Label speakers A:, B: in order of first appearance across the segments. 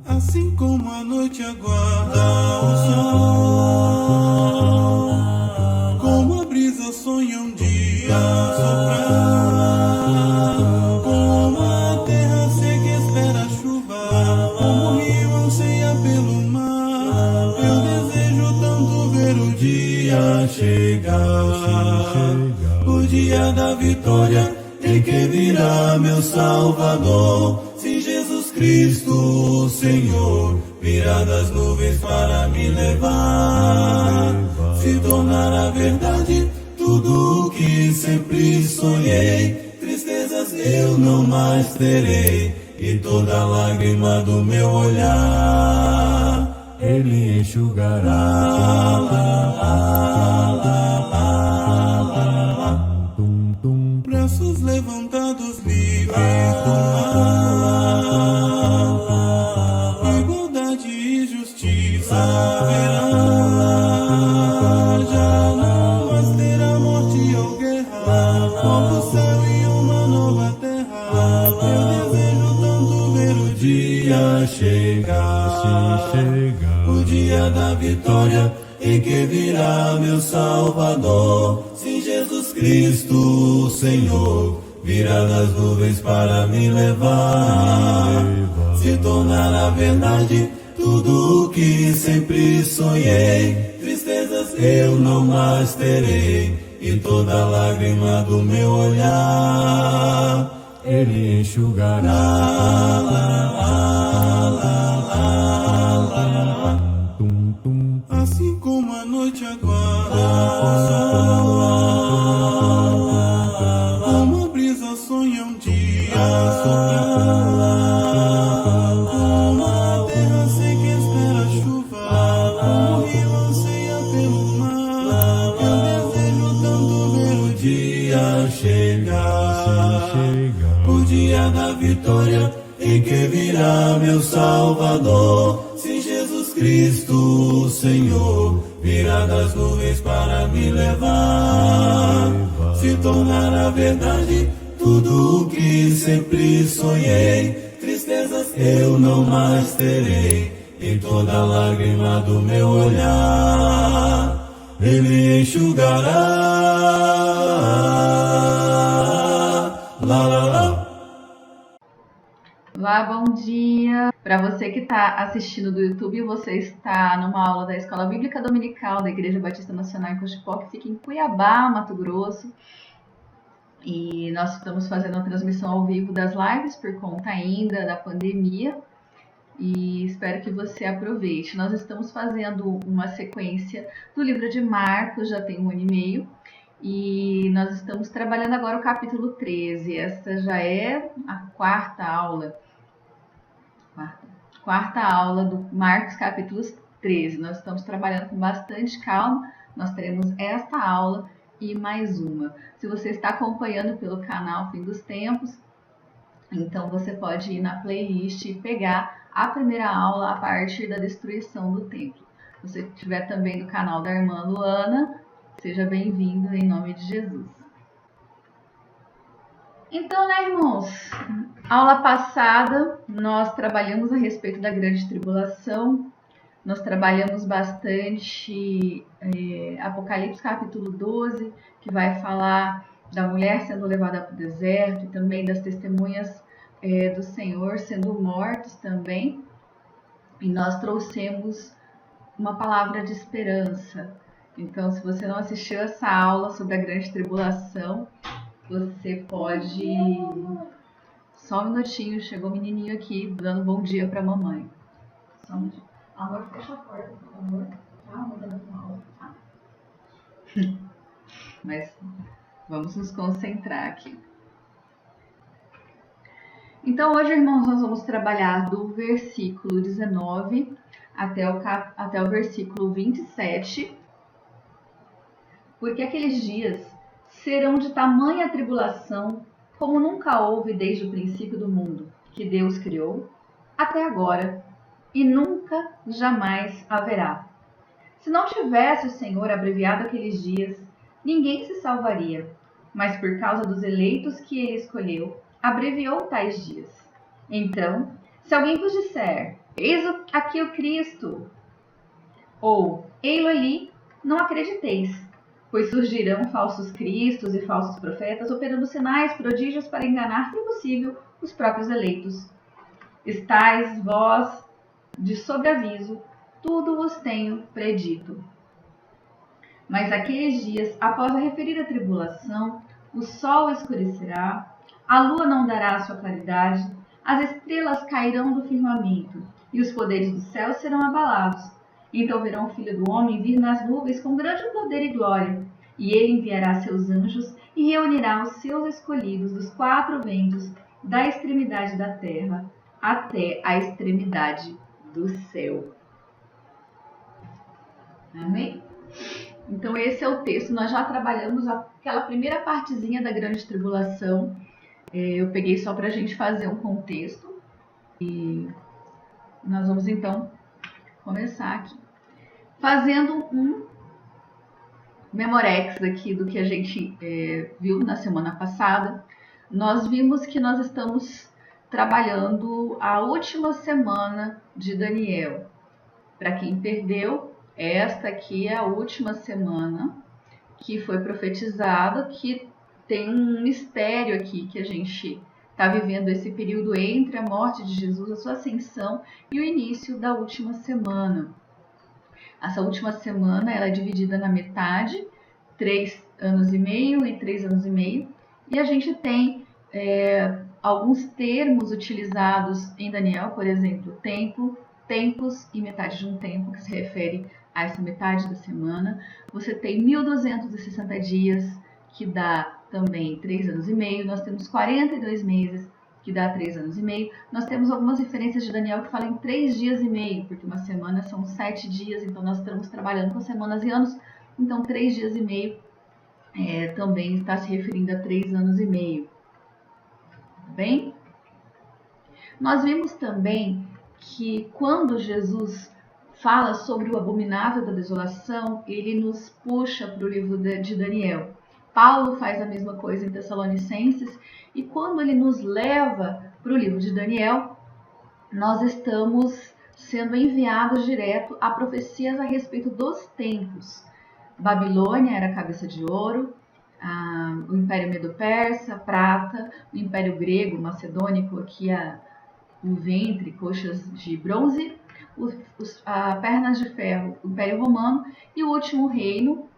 A: Assim como a noite aguarda o sol, como a brisa sonha um dia soprar, como a terra seca espera a chuva, como o rio anseia pelo mar, eu desejo tanto ver o dia chegar, o dia da vitória em que virá meu Salvador. Se Jesus Cristo, Senhor, virá das nuvens para me levar, se tornará verdade tudo o que sempre sonhei. Tristezas eu não mais terei, e toda lágrima do meu olhar Ele enxugará. Braços levantados, livres do mal, igualdade e justiça haverá. Já não mais terá morte ou guerra, novo céu e uma nova terra. Eu desejo tanto ver o dia chegar, o dia da vitória em que virá meu Salvador. Se Jesus Cristo, Senhor, virá das nuvens para me levar, se tornará verdade tudo o que sempre sonhei. Tristezas eu não mais terei, e toda lágrima do meu olhar Ele enxugará. Assim como a noite aguarda o sol, como a brisa sonha um dia soprar, como a terra seca espera a chuva, como o rio anseia pelo mar, eu desejo tanto ver o dia chegar, o dia da vitória em que virá meu Salvador. Se Jesus Cristo, Senhor, virá das nuvens para me levar, se tornará verdade tudo o que sempre sonhei. Tristezas eu não mais terei, e toda lágrima do meu olhar Ele enxugará. Lá, lá, lá.
B: Olá, bom dia! Para você que está assistindo do YouTube, você está numa aula da Escola Bíblica Dominical da Igreja Batista Nacional em Cochipó, que fica em Cuiabá, Mato Grosso. E nós estamos fazendo uma transmissão ao vivo das lives por conta ainda da pandemia e espero que você aproveite. Nós estamos fazendo uma sequência do livro de Marcos, já tem 1 ano e meio, e nós estamos trabalhando agora o capítulo 13. Esta já é a quarta aula do Marcos capítulo 13. Nós estamos trabalhando com bastante calma, nós teremos esta aula e mais uma. Se você está acompanhando pelo canal Fim dos Tempos, então você pode ir na playlist e pegar a primeira aula a partir da destruição do templo. Se você estiver também no canal da irmã Luana, seja bem-vindo em nome de Jesus. Então, né, irmãos, aula passada nós trabalhamos a respeito da grande tribulação, nós trabalhamos bastante Apocalipse capítulo 12, que vai falar da mulher sendo levada para o deserto e também das testemunhas do Senhor sendo mortos também, e nós trouxemos uma palavra de esperança. Então, se você não assistiu essa aula sobre a grande tribulação, você pode... Só um minutinho, chegou o menininho aqui dando bom dia para a mamãe. Só um minutinho. Amor, fecha a porta, por favor. Calma, tá dando aula. Mas vamos nos concentrar aqui. Então, hoje, irmãos, nós vamos trabalhar do versículo 19 até o versículo 27, porque aqueles dias serão de tamanha tribulação como nunca houve desde o princípio do mundo, que Deus criou, até agora, e nunca jamais haverá. Se não tivesse o Senhor abreviado aqueles dias, ninguém se salvaria, mas por causa dos eleitos que ele escolheu, abreviou tais dias. Então, se alguém vos disser, eis aqui o Cristo, ou ei-lo ali, não acrediteis, pois surgirão falsos cristos e falsos profetas, operando sinais, prodígios para enganar, se possível, os próprios eleitos. Estais vós de sobreaviso, tudo vos tenho predito. Mas aqueles dias, após a referida tribulação, o sol escurecerá, a lua não dará a sua claridade, as estrelas cairão do firmamento, e os poderes do céu serão abalados. Então verão o Filho do Homem vir nas nuvens com grande poder e glória, e ele enviará seus anjos e reunirá os seus escolhidos dos quatro ventos, da extremidade da terra até a extremidade do céu. Amém? Então esse é o texto. Nós já trabalhamos aquela primeira partezinha da grande tribulação. Eu peguei só para a gente fazer um contexto. E nós vamos então começar aqui. Fazendo um memorex aqui do que a gente viu na semana passada. Nós vimos que nós estamos trabalhando a última semana de Daniel. Para quem perdeu, esta aqui é a última semana que foi profetizada, que tem um mistério aqui que a gente está vivendo esse período entre a morte de Jesus, a sua ascensão e o início da última semana. Essa última semana ela é dividida na metade, 3 anos e meio e 3 anos e meio, e a gente tem alguns termos utilizados em Daniel, por exemplo, tempo, tempos e metade de um tempo, que se refere a essa metade da semana. Você tem 1260 dias, que dá também 3 anos e meio. Nós temos 42 meses, que dá 3 anos e meio. Nós temos algumas referências de Daniel que falam em 3 dias e meio, porque uma semana são 7 dias, então nós estamos trabalhando com semanas e anos. Então 3 dias e meio também está se referindo a 3 anos e meio. Bem? Nós vimos também que quando Jesus fala sobre o abominável da desolação, ele nos puxa para o livro de Daniel. Paulo faz a mesma coisa em Tessalonicenses, e quando ele nos leva para o livro de Daniel, nós estamos sendo enviados direto a profecias a respeito dos tempos. Babilônia era a cabeça de ouro, o Império Medo-Persa, prata, o Império Grego, macedônico, aqui o ventre, coxas de bronze, pernas de ferro, o Império Romano, e o último reino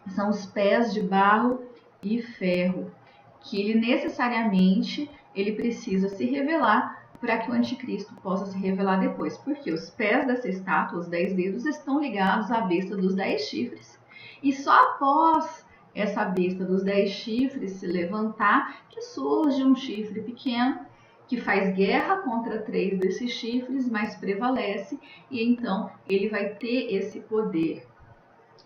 B: são os pés de barro e ferro, que ele necessariamente precisa se revelar para que o anticristo possa se revelar depois, porque os pés dessa estátua, os 10 dedos, estão ligados à besta dos 10 chifres, e só após essa besta dos 10 chifres se levantar, que surge um chifre pequeno, que faz guerra contra 3 desses chifres, mas prevalece, e então ele vai ter esse poder.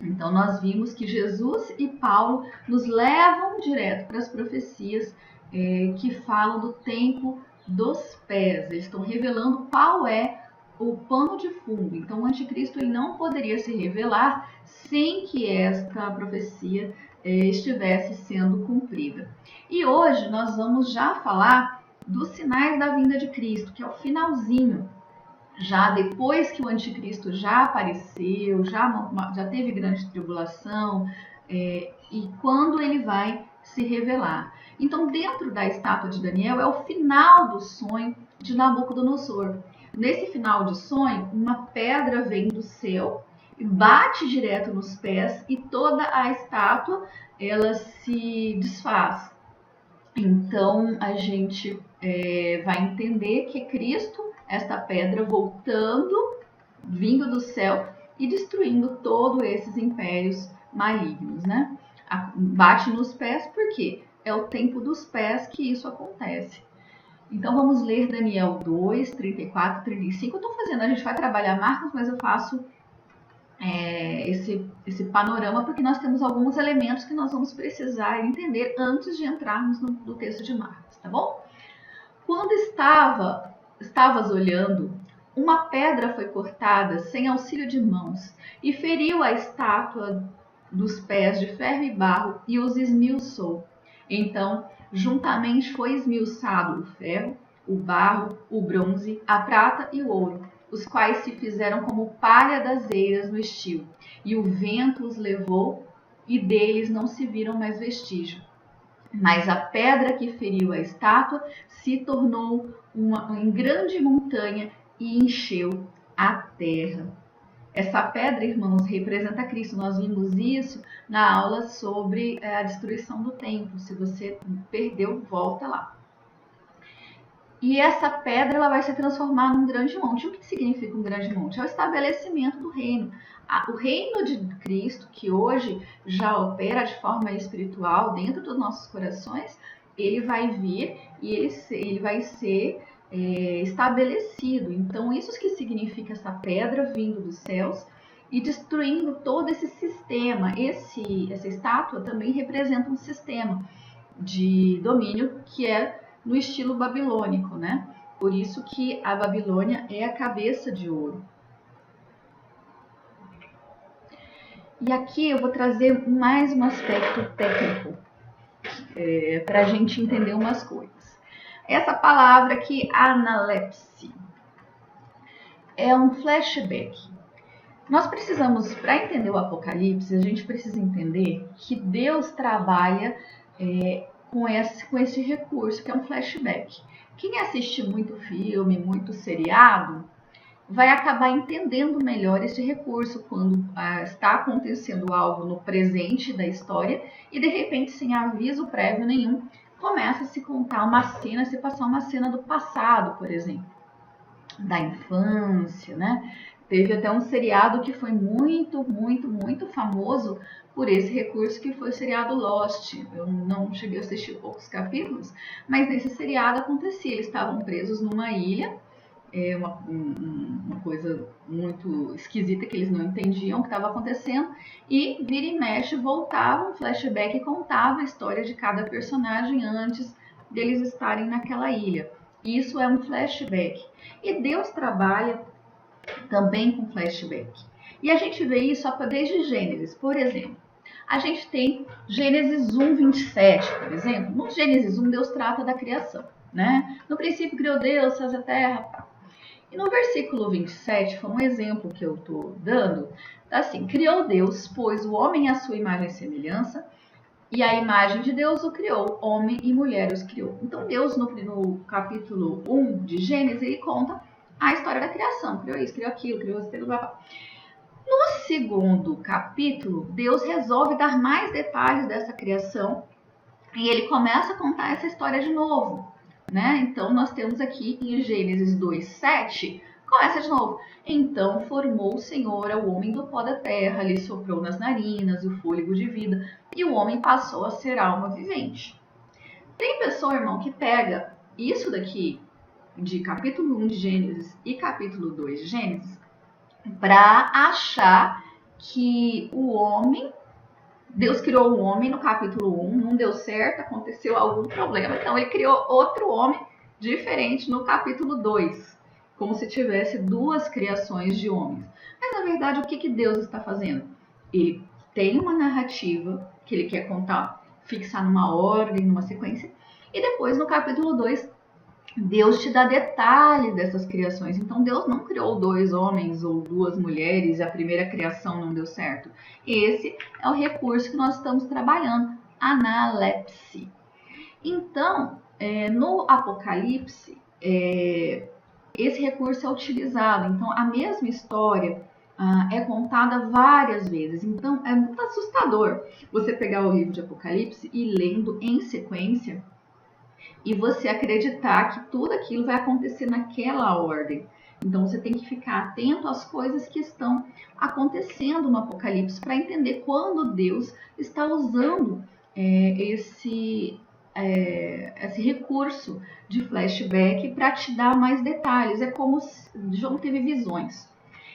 B: Então nós vimos que Jesus e Paulo nos levam direto para as profecias que falam do tempo dos pés. Eles estão revelando qual é o pano de fundo. Então o anticristo ele não poderia se revelar sem que esta profecia estivesse sendo cumprida. E hoje nós vamos já falar dos sinais da vinda de Cristo, que é o finalzinho, já depois que o anticristo já apareceu, já teve grande tribulação, e quando ele vai se revelar. Então, dentro da estátua de Daniel, é o final do sonho de Nabucodonosor. Nesse final de sonho, uma pedra vem do céu, bate direto nos pés e toda a estátua ela se desfaz. Então a gente vai entender que Cristo, esta pedra voltando, vindo do céu e destruindo todos esses impérios malignos, né? Bate nos pés porque é o tempo dos pés que isso acontece. Então vamos ler Daniel 2, 34, 35. A gente vai trabalhar marcas, mas eu faço esse panorama porque nós temos alguns elementos que nós vamos precisar entender antes de entrarmos no texto de Marcos, tá bom? Quando estavas olhando, uma pedra foi cortada sem auxílio de mãos e feriu a estátua dos pés de ferro e barro e os esmiuçou. Então, juntamente foi esmiuçado o ferro, o barro, o bronze, a prata e o ouro, os quais se fizeram como palha das eiras no estio, e o vento os levou, e deles não se viram mais vestígio. Mas a pedra que feriu a estátua se tornou em grande montanha e encheu a terra. Essa pedra, irmãos, representa Cristo. Nós vimos isso na aula sobre a destruição do templo. Se você perdeu, volta lá. E essa pedra ela vai se transformar num grande monte. O que significa um grande monte? É o estabelecimento do reino. O reino de Cristo, que hoje já opera de forma espiritual dentro dos nossos corações, ele vai vir e ele vai ser estabelecido. Então, isso que significa essa pedra vindo dos céus e destruindo todo esse sistema. Essa estátua também representa um sistema de domínio que é no estilo babilônico, né? Por isso que a Babilônia é a cabeça de ouro. E aqui eu vou trazer mais um aspecto técnico para a gente entender umas coisas. Essa palavra aqui, analepse, é um flashback. Nós precisamos, para entender o Apocalipse, a gente precisa entender que Deus trabalha com esse recurso, que é um flashback. Quem assiste muito filme, muito seriado, vai acabar entendendo melhor esse recurso quando está acontecendo algo no presente da história e de repente, sem aviso prévio nenhum, começa a se contar uma cena, se passar uma cena do passado, por exemplo, da infância, né? Teve até um seriado que foi muito, muito, muito famoso por esse recurso, que foi o seriado Lost. Eu não cheguei a assistir poucos capítulos, mas nesse seriado acontecia, eles estavam presos numa ilha, uma coisa muito esquisita que eles não entendiam o que estava acontecendo, e vira e mexe voltava um flashback e contava a história de cada personagem antes deles estarem naquela ilha. Isso é um flashback. E Deus trabalha também com flashback. E a gente vê isso desde Gênesis. Por exemplo, a gente tem Gênesis 1:27, por exemplo. No Gênesis 1, Deus trata da criação, né? No princípio criou Deus, fez a terra. E no versículo 27, foi um exemplo que eu estou dando, tá assim: criou Deus, pois o homem à sua imagem e semelhança, e a imagem de Deus o criou, homem e mulher os criou. Então Deus, no capítulo 1 de Gênesis, ele conta a história da criação. Criou isso, criou aquilo, criou isso, blá, blá. No segundo capítulo, Deus resolve dar mais detalhes dessa criação e ele começa a contar essa história de novo, né? Então, nós temos aqui em Gênesis 2:7, começa de novo. Então, formou o Senhor ao homem do pó da terra, lhe soprou nas narinas o fôlego de vida e o homem passou a ser alma vivente. Tem pessoa, irmão, que pega isso daqui de capítulo 1 de Gênesis e capítulo 2 de Gênesis para achar que o homem, Deus criou o homem no capítulo 1, não deu certo, aconteceu algum problema, então ele criou outro homem diferente no capítulo 2, como se tivesse duas criações de homens. Mas na verdade, o que Deus está fazendo? Ele tem uma narrativa que ele quer contar, fixar numa ordem, numa sequência, e depois no capítulo 2 Deus te dá detalhes dessas criações. Então, Deus não criou 2 homens ou 2 mulheres e a primeira criação não deu certo. Esse é o recurso que nós estamos trabalhando, analepse. Então, no Apocalipse, esse recurso é utilizado. Então, a mesma história é contada várias vezes. Então, é muito assustador você pegar o livro de Apocalipse e lendo em sequência e você acreditar que tudo aquilo vai acontecer naquela ordem. Então, você tem que ficar atento às coisas que estão acontecendo no Apocalipse para entender quando Deus está usando esse recurso de flashback para te dar mais detalhes. É como se João teve visões.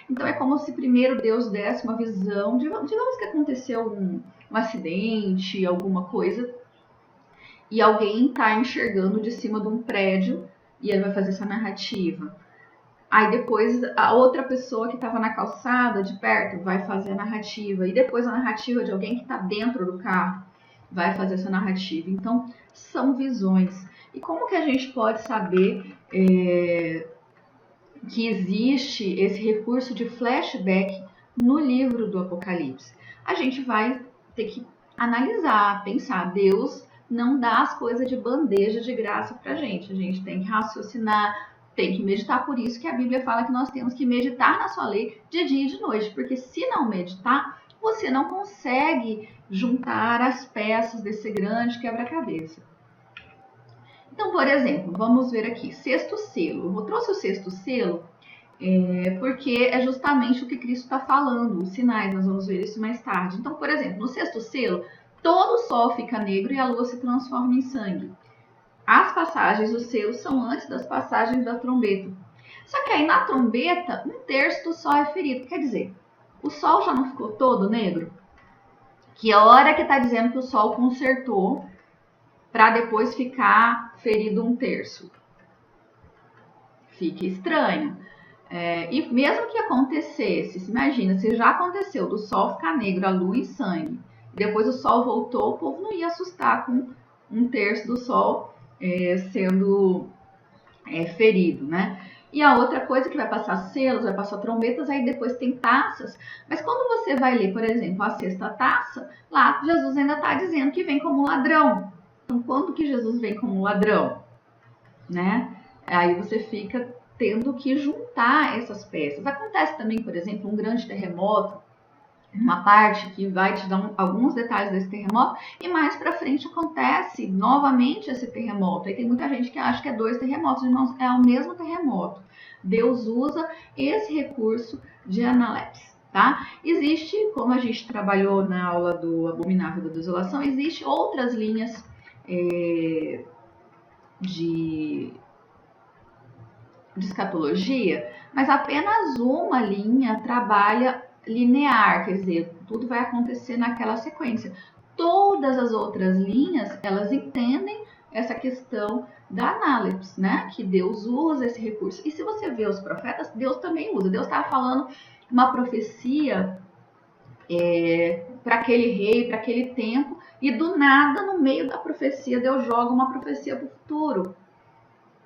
B: Então, é como se primeiro Deus desse uma visão, digamos que aconteceu um acidente, alguma coisa, e alguém está enxergando de cima de um prédio e ele vai fazer essa narrativa. Aí depois a outra pessoa que estava na calçada de perto vai fazer a narrativa. E depois a narrativa de alguém que está dentro do carro vai fazer essa narrativa. Então, são visões. E como que a gente pode saber que existe esse recurso de flashback no livro do Apocalipse? A gente vai ter que analisar, pensar. Deus não dá as coisas de bandeja de graça pra gente. A gente tem que raciocinar, tem que meditar. Por isso que a Bíblia fala que nós temos que meditar na sua lei de dia e de noite. Porque se não meditar, você não consegue juntar as peças desse grande quebra-cabeça. Então, por exemplo, vamos ver aqui, sexto selo. Eu trouxe o sexto selo porque é justamente o que Cristo está falando, os sinais, nós vamos ver isso mais tarde. Então, por exemplo, no sexto selo, todo o sol fica negro e a lua se transforma em sangue. As passagens dos selos são antes das passagens da trombeta. Só que aí na trombeta, 1/3 do sol é ferido. Quer dizer, o sol já não ficou todo negro? Que hora que está dizendo que o sol consertou para depois ficar ferido 1/3? Fica estranho. E mesmo que acontecesse, se imagina, se já aconteceu do sol ficar negro, a lua em sangue, depois o sol voltou, o povo não ia assustar com 1/3 do sol sendo ferido, né? E a outra coisa que vai passar selos, vai passar trombetas, aí depois tem taças. Mas quando você vai ler, por exemplo, a sexta taça, lá Jesus ainda está dizendo que vem como ladrão. Então, quando que Jesus vem como ladrão? Né? Aí você fica tendo que juntar essas peças. Acontece também, por exemplo, um grande terremoto, uma parte que vai te dar alguns detalhes desse terremoto, e mais pra frente acontece novamente esse terremoto. Aí tem muita gente que acha que é 2 terremotos, irmãos, é o mesmo terremoto. Deus usa esse recurso de analepse, tá? Existe, como a gente trabalhou na aula do Abominável da Desolação, existe outras linhas de escatologia, mas apenas uma linha trabalha linear, quer dizer, tudo vai acontecer naquela sequência. Todas as outras linhas, elas entendem essa questão da análise, né? Que Deus usa esse recurso. E se você vê os profetas, Deus também usa. Deus estava falando uma profecia para aquele rei, para aquele tempo, e do nada, no meio da profecia, Deus joga uma profecia para o futuro.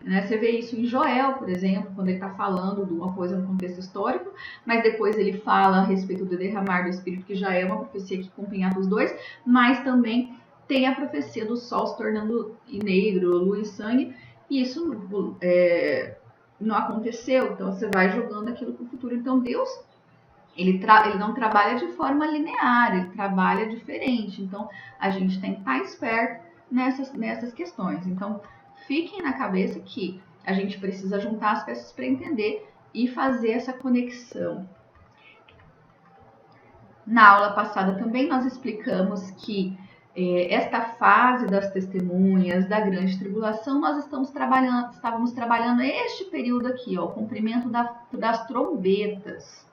B: Você vê isso em Joel, por exemplo, quando ele está falando de uma coisa no contexto histórico, mas depois ele fala a respeito do derramar do Espírito, que já é uma profecia que cumpre em Atos 2, mas também tem a profecia do sol se tornando negro, lua em sangue, e isso não aconteceu, então você vai jogando aquilo para o futuro. Então Deus, ele não trabalha de forma linear, ele trabalha diferente, então a gente tem que estar esperto nessas questões. Então, fiquem na cabeça que a gente precisa juntar as peças para entender e fazer essa conexão. Na aula passada também nós explicamos que esta fase das testemunhas, da grande tribulação, nós estávamos trabalhando este período aqui, ó, o cumprimento das trombetas.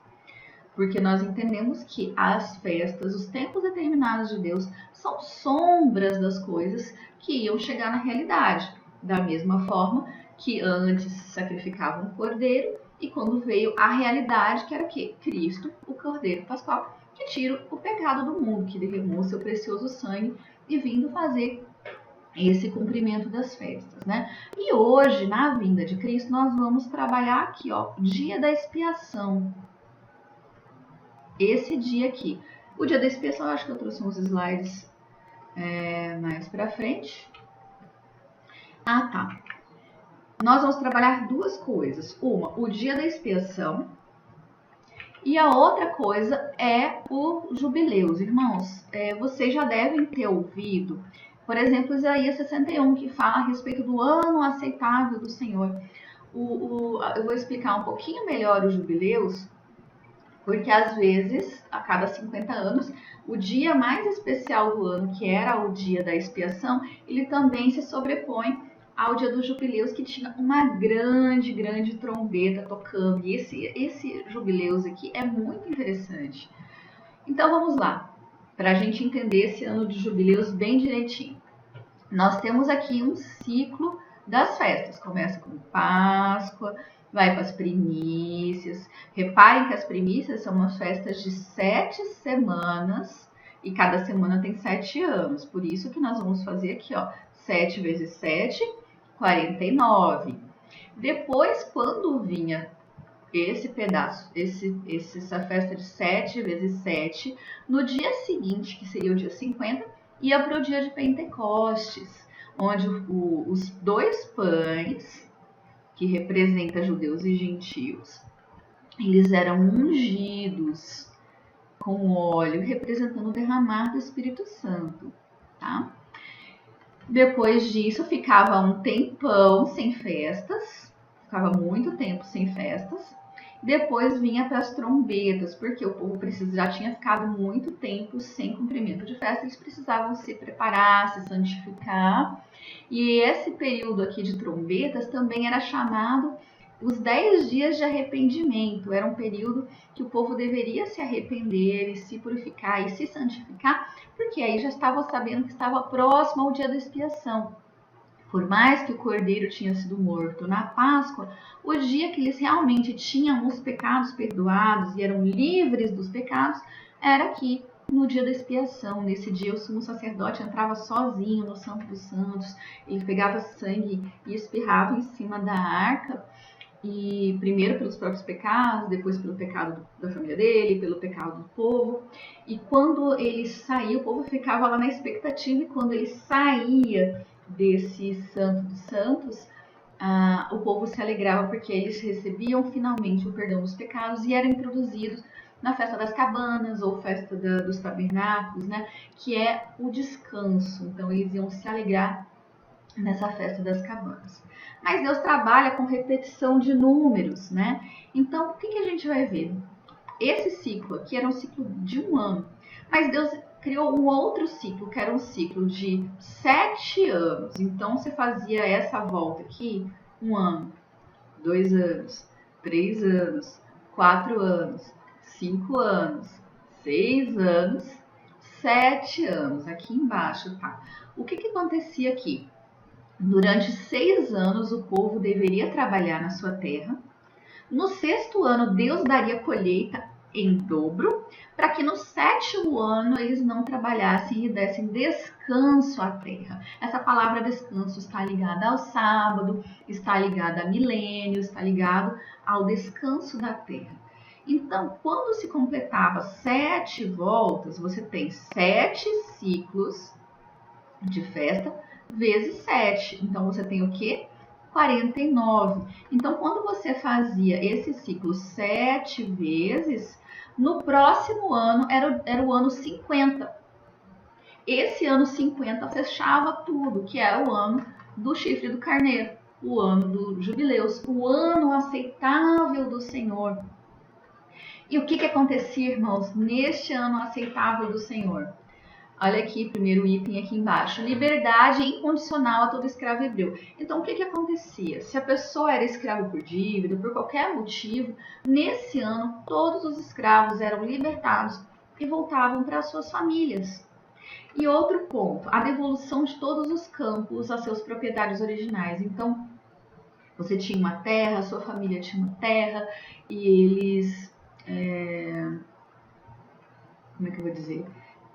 B: Porque nós entendemos que as festas, os tempos determinados de Deus, são sombras das coisas que iam chegar na realidade. Da mesma forma que antes sacrificavam um cordeiro, e quando veio a realidade, que era que Cristo, o cordeiro pascual, que tira o pecado do mundo, que derramou seu precioso sangue e vindo fazer esse cumprimento das festas, né? E hoje, na vinda de Cristo, nós vamos trabalhar aqui, ó, dia da expiação. Esse dia aqui. O dia da expiação, eu acho que eu trouxe uns slides mais pra frente. Ah, tá. Nós vamos trabalhar duas coisas. Uma, o dia da expiação. E a outra coisa é o jubileus. Irmãos, vocês já devem ter ouvido, por exemplo, Isaías 61, que fala a respeito do ano aceitável do Senhor. Eu vou explicar um pouquinho melhor os jubileus, porque às vezes, a cada 50 anos, o dia mais especial do ano, que era o dia da expiação, ele também se sobrepõe ao dia dos jubileus, que tinha uma grande trombeta tocando. E esse jubileus aqui é muito interessante. Então vamos lá, para a gente entender esse ano de jubileus bem direitinho. Nós temos aqui um ciclo das festas. Começa com Páscoa, vai para as primícias. Reparem que as primícias são umas festas de 7 semanas e cada semana tem 7 anos. Por isso que nós vamos fazer aqui, ó, 7 vezes 7, 49. Depois, quando vinha esse pedaço, essa festa de 7 vezes 7, no dia seguinte, que seria o dia 50, ia para o dia de Pentecostes, onde os 2 pães, que representa judeus e gentios, eles eram ungidos com óleo, representando o derramar do Espírito Santo, tá? Depois disso, ficava um tempão sem festas, ficava muito tempo sem festas. Depois vinha para as trombetas, porque o povo já tinha ficado muito tempo sem cumprimento de festa, eles precisavam se preparar, se santificar. E esse período aqui de trombetas também era chamado os 10 dias de arrependimento. Era um período que o povo deveria se arrepender e se purificar e se santificar, porque aí já estavam sabendo que estava próximo ao dia da expiação. Por mais que o cordeiro tinha sido morto na Páscoa, o dia que eles realmente tinham os pecados perdoados e eram livres dos pecados, era aqui no dia da expiação. Nesse dia o sumo sacerdote entrava sozinho no Santo dos Santos, ele pegava sangue e espirrava em cima da arca, e primeiro pelos próprios pecados, depois pelo pecado da família dele, pelo pecado do povo. E quando ele saía, o povo ficava lá na expectativa, e quando ele saía desse Santo dos Santos, o povo se alegrava porque eles recebiam finalmente o perdão dos pecados e eram introduzidos na festa das cabanas ou festa dos tabernáculos, né, que é o descanso. Então eles iam se alegrar nessa festa das cabanas. Mas Deus trabalha com repetição de números, né? Então o que a gente vai ver? Esse ciclo aqui era um ciclo de 1 ano, mas Deus criou um outro ciclo, que era um ciclo de 7 anos. Então, você fazia essa volta aqui, 1 ano, 2 anos, 3 anos, 4 anos, 5 anos, 6 anos, 7 anos, aqui embaixo, tá? O que acontecia aqui? Durante 6 anos, o povo deveria trabalhar na sua terra. No 6º ano, Deus daria colheita em dobro, para que no 7º ano eles não trabalhassem e dessem descanso à terra. Essa palavra descanso está ligada ao sábado, está ligada a milênios, está ligado ao descanso da terra. Então, quando se completava 7 voltas, você tem 7 ciclos de festa vezes 7. Então, você tem o quê? 49. Então, quando você fazia esse ciclo 7 vezes, no próximo ano era o ano 50. Esse ano 50 fechava tudo, que é o ano do chifre do carneiro, o ano dos jubileus, o ano aceitável do Senhor. E o que acontecia, irmãos, neste ano aceitável do Senhor? Olha aqui, primeiro item aqui embaixo. Liberdade incondicional a todo escravo hebreu. Então, o que acontecia? Se a pessoa era escravo por dívida, por qualquer motivo, nesse ano, todos os escravos eram libertados e voltavam para suas famílias. E outro ponto, a devolução de todos os campos a seus proprietários originais. Então, você tinha uma terra, sua família tinha uma terra, e eles... como é que eu vou dizer?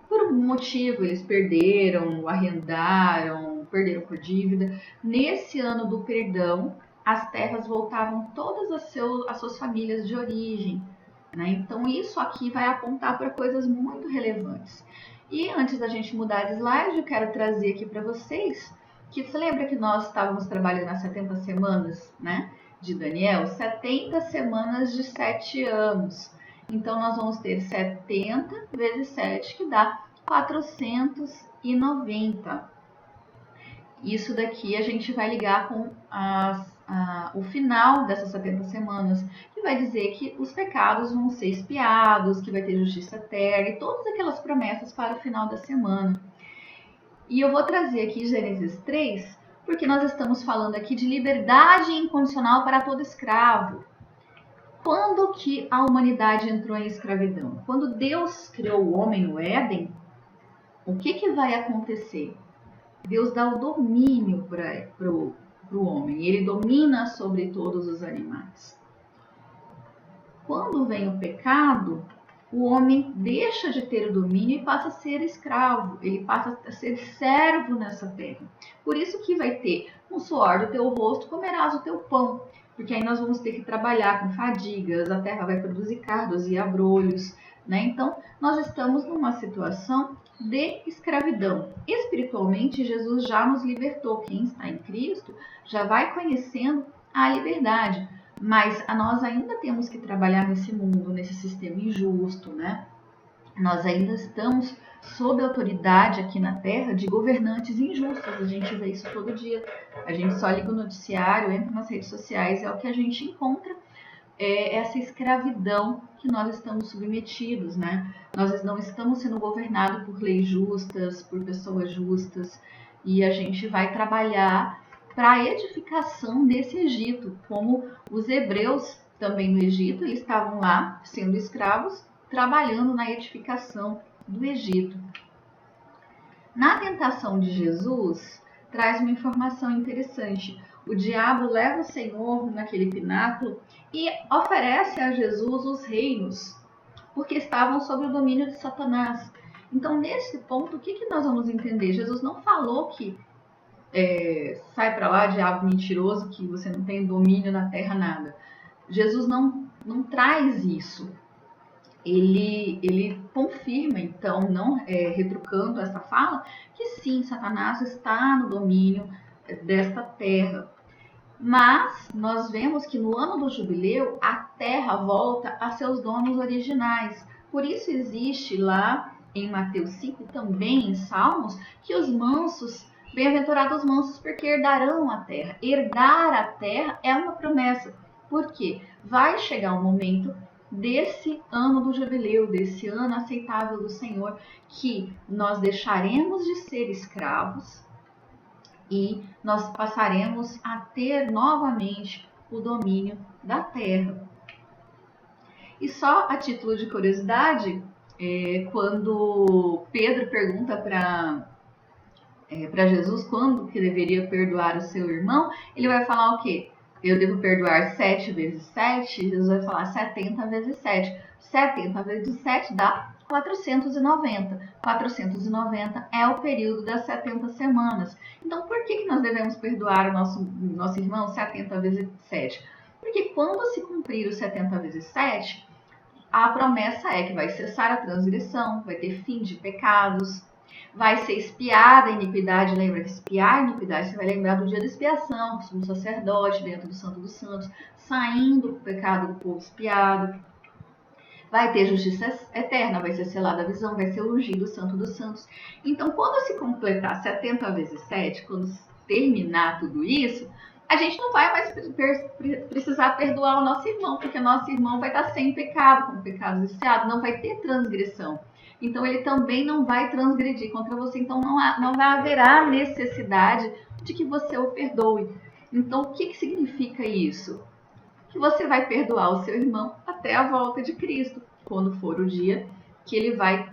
B: Por algum motivo, eles perderam, arrendaram, perderam por dívida. Nesse ano do perdão, as terras voltavam todas às suas famílias de origem, né? Então, isso aqui vai apontar para coisas muito relevantes. E antes da gente mudar de slide, eu quero trazer aqui para vocês que você lembra que nós estávamos trabalhando as 70 semanas, né, de Daniel? 70 semanas de 7 anos. Então, nós vamos ter 70 vezes 7, que dá 490. Isso daqui a gente vai ligar com o final dessas 70 semanas, que vai dizer que os pecados vão ser expiados, que vai ter justiça eterna e todas aquelas promessas para o final da semana. E eu vou trazer aqui Gênesis 3, porque nós estamos falando aqui de liberdade incondicional para todo escravo. Quando que a humanidade entrou em escravidão? Quando Deus criou o homem no Éden, o que vai acontecer? Deus dá o domínio para para o homem. Ele domina sobre todos os animais. Quando vem o pecado, o homem deixa de ter o domínio e passa a ser escravo. Ele passa a ser servo nessa terra. Por isso que vai ter no suor do teu rosto comerás o teu pão. Porque aí nós vamos ter que trabalhar com fadigas, a terra vai produzir cardos e abrolhos, né? Então, nós estamos numa situação de escravidão. Espiritualmente, Jesus já nos libertou. Quem está em Cristo já vai conhecendo a liberdade. Mas nós ainda temos que trabalhar nesse mundo, nesse sistema injusto, né? Nós ainda estamos sob a autoridade aqui na Terra de governantes injustos. A gente vê isso todo dia. A gente só liga o noticiário, entra nas redes sociais, é o que a gente encontra. É essa escravidão que nós estamos submetidos, né? Nós não estamos sendo governados por leis justas, por pessoas justas, e a gente vai trabalhar para a edificação desse Egito, como os hebreus também no Egito, eles estavam lá sendo escravos, trabalhando na edificação do Egito. Na tentação de Jesus, traz uma informação interessante. O diabo leva o Senhor naquele pináculo e oferece a Jesus os reinos, porque estavam sob o domínio de Satanás. Então, nesse ponto, o que nós vamos entender? Jesus não falou que sai para lá, diabo mentiroso, que você não tem domínio na terra, nada. Jesus não traz isso. Ele confirma, então, não retrucando essa fala, que sim, Satanás está no domínio desta terra. Mas nós vemos que no ano do jubileu, a terra volta a seus donos originais. Por isso existe lá em Mateus 5 e também em Salmos que os mansos, bem-aventurados os mansos, porque herdarão a terra. Herdar a terra é uma promessa. Por quê? Vai chegar o momento desse ano do jubileu, desse ano aceitável do Senhor, que nós deixaremos de ser escravos e nós passaremos a ter novamente o domínio da terra. E só a título de curiosidade, quando Pedro pergunta para Jesus quando que deveria perdoar o seu irmão, ele vai falar o quê? Eu devo perdoar 7 vezes 7? Jesus vai falar 70 vezes 7. 70 vezes 7 dá 490. 490 é o período das 70 semanas. Então, por que nós devemos perdoar o nosso irmão 70 vezes 7? Porque quando se cumprir os 70 vezes 7, a promessa é que vai cessar a transgressão, vai ter fim de pecados, vai ser expiada a iniquidade. Lembra que expiar a iniquidade, você vai lembrar do dia da expiação, o sacerdote dentro do Santo dos Santos, saindo do pecado do povo expiado. Vai ter justiça eterna, vai ser selada a visão, vai ser ungido o Santo dos Santos. Então, quando se completar 70 vezes 7, quando terminar tudo isso, a gente não vai mais precisar perdoar o nosso irmão, porque o nosso irmão vai estar sem pecado, com pecado viciado, não vai ter transgressão. Então, ele também não vai transgredir contra você. Então, não vai haverá necessidade de que você o perdoe. Então, o que significa isso? Que você vai perdoar o seu irmão até a volta de Cristo, quando for o dia que ele vai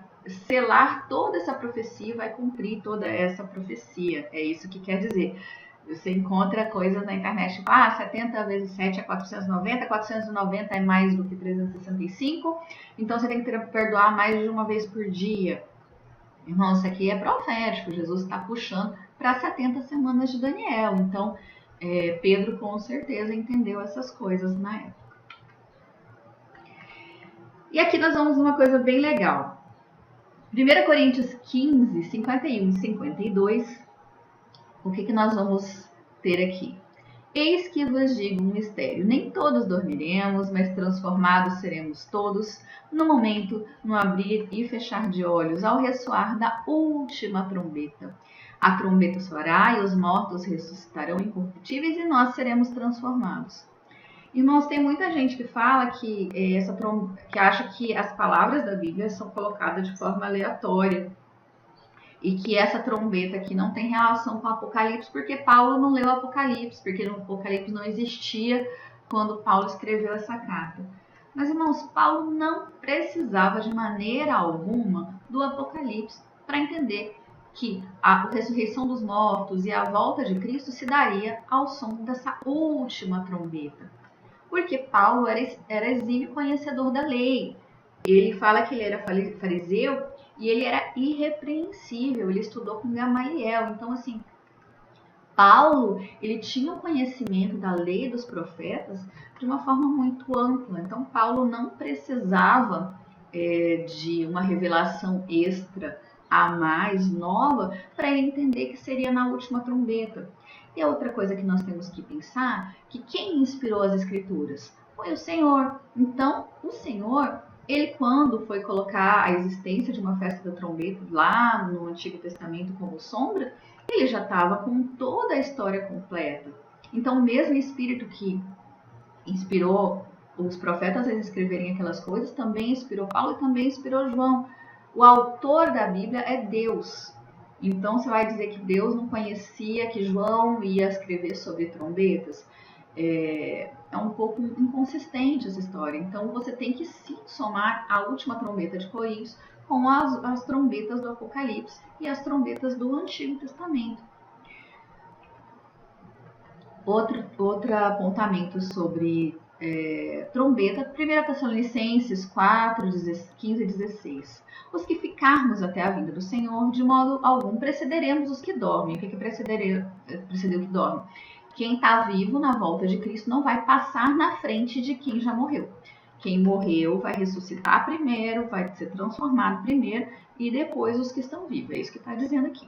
B: selar toda essa profecia, vai cumprir toda essa profecia. É isso que quer dizer. Você encontra coisas na internet, tipo, 70 vezes 7 é 490, 490 é mais do que 365, então você tem que perdoar mais de uma vez por dia. Irmão, isso aqui é profético, Jesus está puxando para 70 semanas de Daniel, então Pedro com certeza entendeu essas coisas na época. E aqui nós vamos uma coisa bem legal. 1 Coríntios 15, 51 e 52, o que nós vamos ter aqui? Eis que vos digo um mistério, nem todos dormiremos, mas transformados seremos todos, no momento, no abrir e fechar de olhos, ao ressoar da última trombeta. A trombeta soará e os mortos ressuscitarão incorruptíveis e nós seremos transformados. Irmãos, tem muita gente que fala que acha que as palavras da Bíblia são colocadas de forma aleatória e que essa trombeta aqui não tem relação com o Apocalipse, porque Paulo não leu o Apocalipse, porque o Apocalipse não existia quando Paulo escreveu essa carta. Mas, irmãos, Paulo não precisava de maneira alguma do Apocalipse para entender que a ressurreição dos mortos e a volta de Cristo se daria ao som dessa última trombeta. Porque Paulo era exímio conhecedor da lei. Ele fala que ele era fariseu e ele era irrepreensível, ele estudou com Gamaliel. Então, assim, Paulo, ele tinha o conhecimento da lei dos profetas de uma forma muito ampla. Então, Paulo não precisava de uma revelação extra a mais nova para ele entender que seria na última trombeta. E a outra coisa que nós temos que pensar, que quem inspirou as escrituras foi o Senhor. Então, o Senhor, ele quando foi colocar a existência de uma festa da trombeta lá no Antigo Testamento como sombra, ele já estava com toda a história completa. Então, o mesmo Espírito que inspirou os profetas a escreverem aquelas coisas, também inspirou Paulo e também inspirou João. O autor da Bíblia é Deus. Então, você vai dizer que Deus não conhecia que João ia escrever sobre trombetas? É um pouco inconsistente essa história. Então, você tem que sim somar a última trombeta de Coríntios com as trombetas do Apocalipse e as trombetas do Antigo Testamento. Outro apontamento sobre trombeta, 1 Tessalonicenses 4, 15 e 16. Os que ficarmos até a vinda do Senhor, de modo algum precederemos os que dormem. O que precedeu o que dorme? Quem está vivo na volta de Cristo não vai passar na frente de quem já morreu. Quem morreu vai ressuscitar primeiro, vai ser transformado primeiro e depois os que estão vivos. É isso que está dizendo aqui.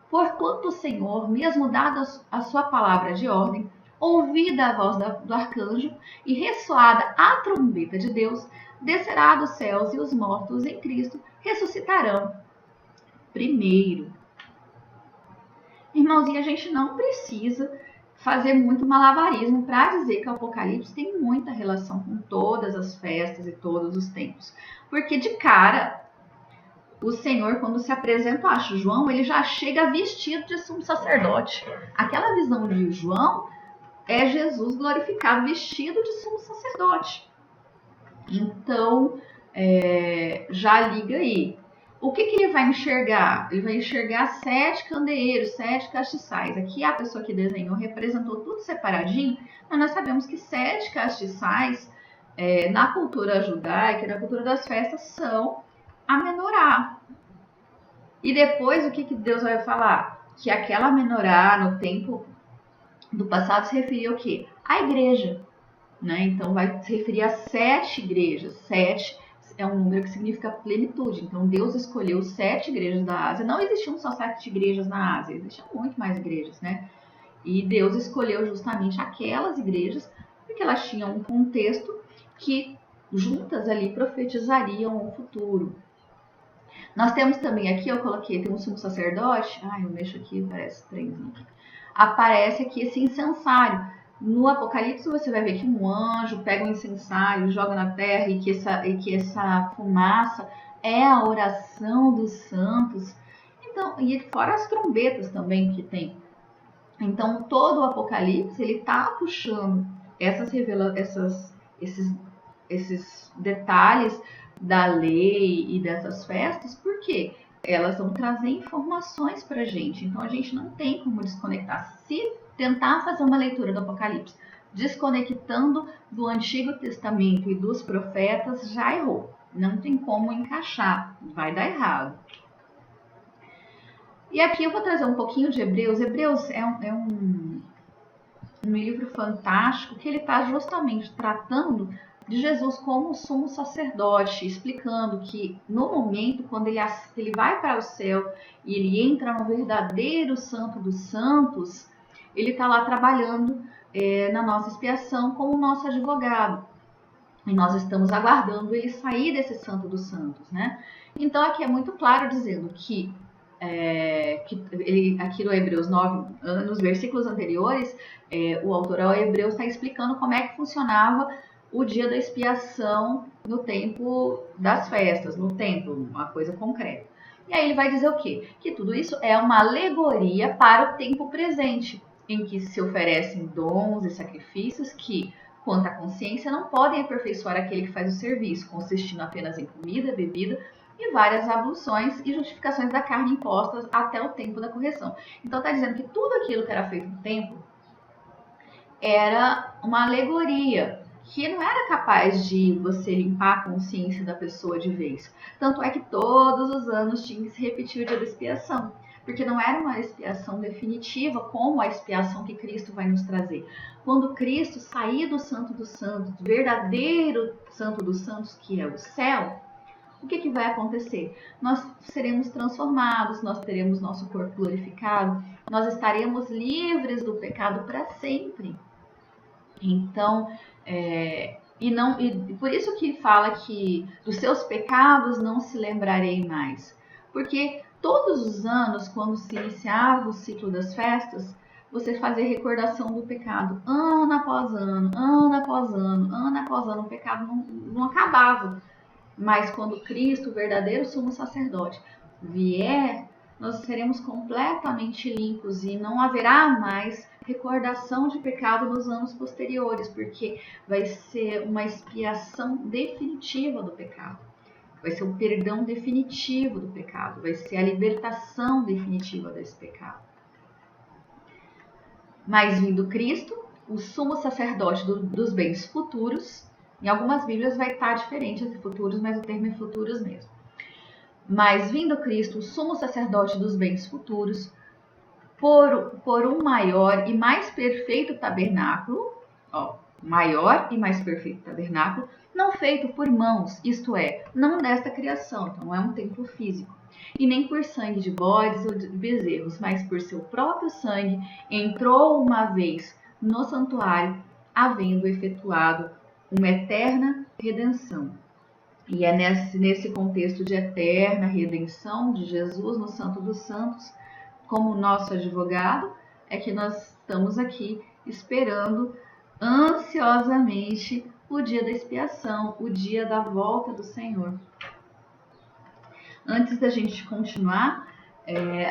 B: Porquanto o Senhor, mesmo dada a sua palavra de ordem, ouvida a voz do arcanjo e ressoada a trombeta de Deus, descerá dos céus e os mortos em Cristo ressuscitarão primeiro. Irmãos, e a gente não precisa fazer muito malabarismo para dizer que o Apocalipse tem muita relação com todas as festas e todos os tempos. Porque de cara, o Senhor, quando se apresenta a João, ele já chega vestido de sumo sacerdote. Aquela visão de João é Jesus glorificado, vestido de sumo sacerdote. Então, já liga aí. O que ele vai enxergar? Ele vai enxergar 7 candeeiros, 7 castiçais. Aqui a pessoa que desenhou representou tudo separadinho, mas nós sabemos que 7 castiçais, na cultura judaica, na cultura das festas, são a menorá. E depois, o que Deus vai falar? Que aquela menorá, no tempo do passado, se referia ao quê? À igreja. Né? Então, vai se referir a 7 igrejas. 7 é um número que significa plenitude. Então, Deus escolheu 7 igrejas da Ásia. Não existiam só 7 igrejas na Ásia, existiam muito mais igrejas, né? E Deus escolheu justamente aquelas igrejas porque elas tinham um contexto que juntas ali profetizariam o futuro. Nós temos também aqui, eu coloquei, tem um sumo sacerdote. Eu mexo aqui, parece trenzinho. Aparece aqui esse incensário. No Apocalipse você vai ver que um anjo pega um incensário, joga na terra e que essa fumaça é a oração dos santos. Então, e fora as trombetas também que tem. Então, todo o Apocalipse ele está puxando esses detalhes da lei e dessas festas, porque elas vão trazer informações para a gente. Então, a gente não tem como desconectar. Se tentar fazer uma leitura do Apocalipse desconectando do Antigo Testamento e dos profetas, já errou. Não tem como encaixar, vai dar errado. E aqui eu vou trazer um pouquinho de Hebreus. Hebreus é um livro fantástico que ele está justamente tratando de Jesus como sumo sacerdote, explicando que no momento quando ele vai para o céu e ele entra no verdadeiro santo dos santos, ele está lá trabalhando na nossa expiação como nosso advogado. E nós estamos aguardando ele sair desse santo dos santos, né? Então aqui é muito claro dizendo que aqui no Hebreus 9, nos versículos anteriores, o autor ao Hebreus está explicando como é que funcionava o dia da expiação no tempo das festas, no templo, uma coisa concreta. E aí ele vai dizer o quê? Que tudo isso é uma alegoria para o tempo presente, em que se oferecem dons e sacrifícios que, quanto à consciência, não podem aperfeiçoar aquele que faz o serviço, consistindo apenas em comida, bebida e várias abluções e justificações da carne impostas até o tempo da correção. Então está dizendo que tudo aquilo que era feito no templo era uma alegoria, que não era capaz de você limpar a consciência da pessoa de vez. Tanto é que todos os anos tinha que se repetir o dia da expiação, porque não era uma expiação definitiva como a expiação que Cristo vai nos trazer. Quando Cristo sair do Santo dos Santos, verdadeiro Santo dos Santos, que é o céu, o que vai acontecer? Nós seremos transformados, nós teremos nosso corpo glorificado, nós estaremos livres do pecado para sempre. Então, por isso que fala que dos seus pecados não se lembrarei mais. Porque todos os anos, quando se iniciava o ciclo das festas, você fazia recordação do pecado, ano após ano, ano após ano, ano após ano, o pecado não acabava. Mas quando Cristo, o verdadeiro sumo sacerdote, vier, nós seremos completamente limpos e não haverá mais recordação de pecado nos anos posteriores, porque vai ser uma expiação definitiva do pecado. Vai ser o perdão definitivo do pecado, vai ser a libertação definitiva desse pecado. Mas vindo Cristo, o sumo sacerdote dos bens futuros, em algumas Bíblias vai estar diferente entre futuros, mas o termo é futuros mesmo. Mas vindo Cristo, o sumo sacerdote dos bens futuros, por um maior e mais perfeito tabernáculo, maior e mais perfeito tabernáculo, não feito por mãos, isto é, não desta criação, então não é um templo físico, e nem por sangue de bodes ou de bezerros, mas por seu próprio sangue, entrou uma vez no santuário, havendo efetuado uma eterna redenção. E é nesse contexto de eterna redenção de Jesus no Santo dos Santos, como nosso advogado, é que nós estamos aqui esperando ansiosamente o dia da expiação, o dia da volta do Senhor. Antes da gente continuar,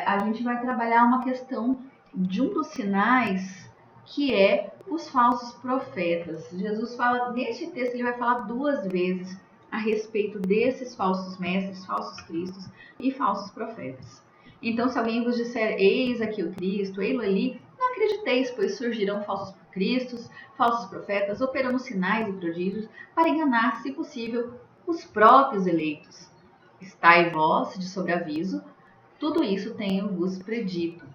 B: a gente vai trabalhar uma questão de um dos sinais, que é os falsos profetas. Jesus fala, neste texto ele vai falar 2 vezes a respeito desses falsos mestres, falsos cristos e falsos profetas. Então, se alguém vos disser, eis aqui o Cristo, ei-lo ali, não acrediteis, pois surgirão falsos cristos, falsos profetas, operando sinais e prodígios, para enganar, se possível, os próprios eleitos. Estai vós de sobreaviso, tudo isso tenho-vos predito.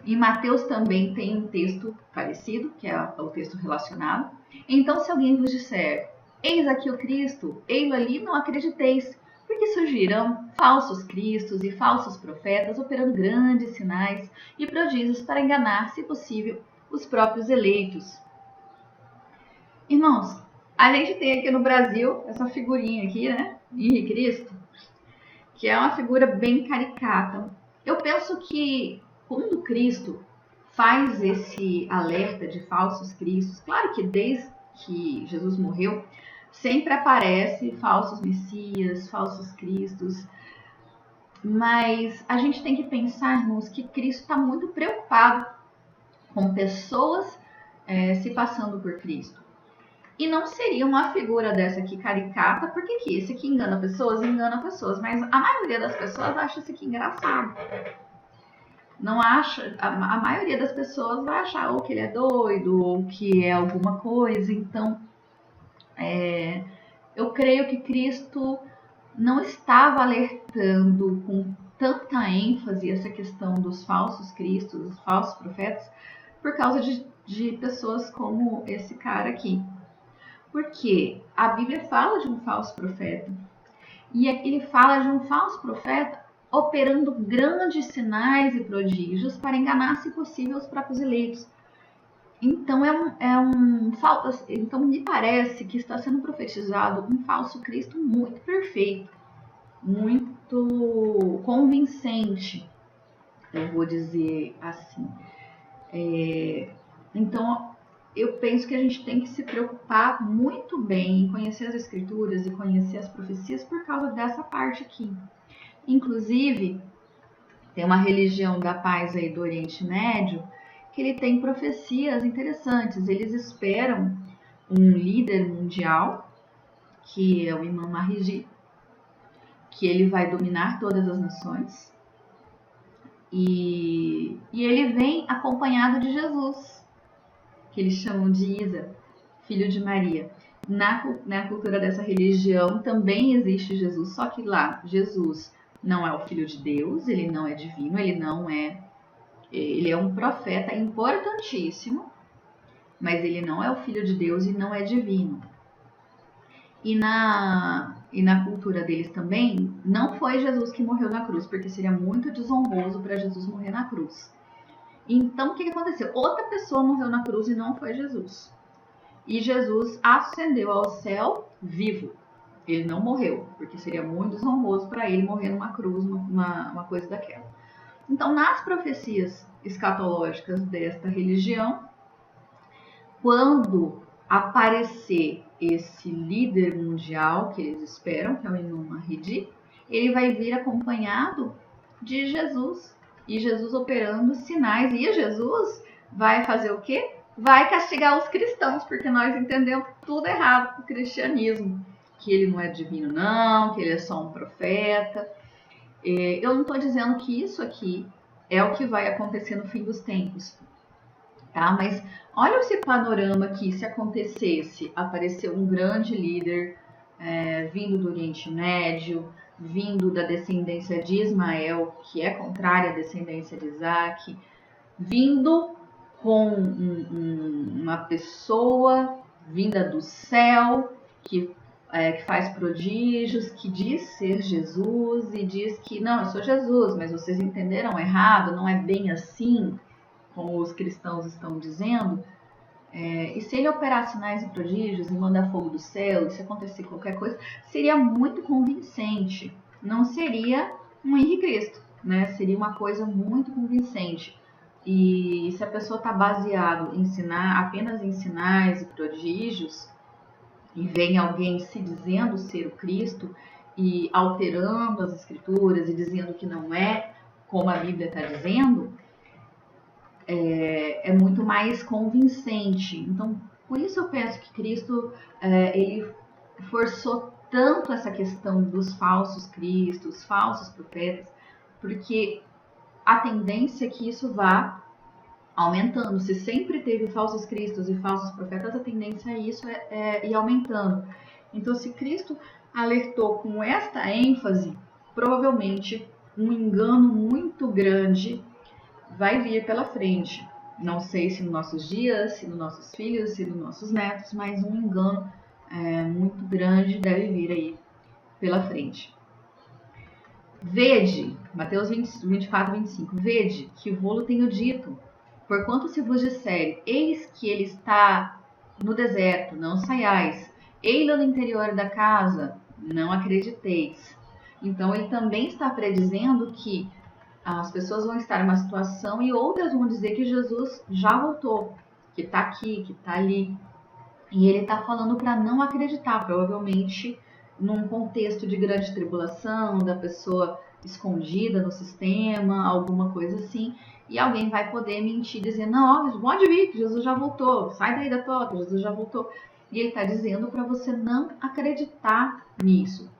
B: Em Mateus também tem um texto parecido, que é o texto relacionado. Então, se alguém vos disser, eis aqui o Cristo, ei-lo ali, não acrediteis, porque surgirão falsos cristos e falsos profetas, operando grandes sinais e prodígios para enganar, se possível, os próprios eleitos. Irmãos, a gente tem aqui no Brasil essa figurinha aqui, né? Henrique Cristo, que é uma figura bem caricata. Eu penso que quando Cristo faz esse alerta de falsos cristos, claro que desde que Jesus morreu, sempre aparece falsos messias, falsos cristos, mas a gente tem que pensar, irmãos, que Cristo está muito preocupado com pessoas se passando por Cristo. E não seria uma figura dessa aqui caricata, porque que esse aqui engana pessoas, mas a maioria das pessoas acha esse aqui engraçado. Não acha, a maioria das pessoas vai achar ou que ele é doido, ou que é alguma coisa. Então, eu creio que Cristo não estava alertando com tanta ênfase essa questão dos falsos cristos, dos falsos profetas, por causa de pessoas como esse cara aqui. Porque a Bíblia fala de um falso profeta. E ele fala de um falso profeta operando grandes sinais e prodígios para enganar, se possível, os próprios eleitos. Então, então me parece que está sendo profetizado um falso Cristo muito perfeito, muito convincente, eu vou dizer assim. Então, eu penso que a gente tem que se preocupar muito bem em conhecer as Escrituras e conhecer as profecias por causa dessa parte aqui. Inclusive, tem uma religião da paz aí do Oriente Médio que ele tem profecias interessantes. Eles esperam um líder mundial, que é o Imam Mahdi, que ele vai dominar todas as nações. E ele vem acompanhado de Jesus, que eles chamam de Isa, filho de Maria. Na cultura dessa religião também existe Jesus, só que lá Jesus não é o Filho de Deus, ele não é divino, ele é um profeta importantíssimo, mas ele não é o Filho de Deus e não é divino. E na cultura deles também, não foi Jesus que morreu na cruz, porque seria muito desonroso para Jesus morrer na cruz. Então, o que aconteceu? Outra pessoa morreu na cruz e não foi Jesus. E Jesus ascendeu ao céu vivo. Ele não morreu, porque seria muito desonroso para ele morrer numa cruz, uma coisa daquela. Então, nas profecias escatológicas desta religião, quando aparecer esse líder mundial que eles esperam, que é o Enuma Mahdi, ele vai vir acompanhado de Jesus. E Jesus operando sinais. E Jesus vai fazer o quê? Vai castigar os cristãos, porque nós entendemos tudo errado com o cristianismo. Que ele não é divino não, que ele é só um profeta. Eu não estou dizendo que isso aqui é o que vai acontecer no fim dos tempos. Tá? Mas olha esse panorama aqui, se acontecesse, aparecer um grande líder vindo do Oriente Médio, vindo da descendência de Ismael, que é contrária à descendência de Isaac, vindo com uma pessoa vinda do céu, que faz prodígios, que diz ser Jesus e diz que não, eu sou Jesus, mas vocês entenderam errado, não é bem assim, como os cristãos estão dizendo. E se ele operar sinais e prodígios e mandar fogo do céu, e se acontecer qualquer coisa, seria muito convincente. Não seria um Henrique Cristo, né? Seria uma coisa muito convincente. E se a pessoa está baseada apenas em sinais e prodígios, e vem alguém se dizendo ser o Cristo e alterando as escrituras e dizendo que não é como a Bíblia está dizendo, é muito mais convincente. Então, por isso eu penso que Cristo ele forçou tanto essa questão dos falsos cristos, falsos profetas, porque a tendência é que isso vá aumentando. Se sempre teve falsos cristos e falsos profetas, a tendência é isso ir aumentando. Então, se Cristo alertou com esta ênfase, provavelmente um engano muito grande vai vir pela frente. Não sei se nos nossos dias, se nos nossos filhos, se nos nossos netos, mas um engano muito grande deve vir aí pela frente. Vede, Mateus 24, 25, vede que vou-lo tenho dito, porquanto se vos disser, eis que ele está no deserto, não saiais, ei-lo no interior da casa, não acrediteis. Então ele também está predizendo que as pessoas vão estar em uma situação e outras vão dizer que Jesus já voltou, que está aqui, que está ali. E ele está falando para não acreditar, provavelmente num contexto de grande tribulação, da pessoa escondida no sistema, alguma coisa assim. E alguém vai poder mentir, dizendo, não, ó, pode vir, que Jesus já voltou, sai daí da toca, Jesus já voltou. E ele está dizendo para você não acreditar nisso.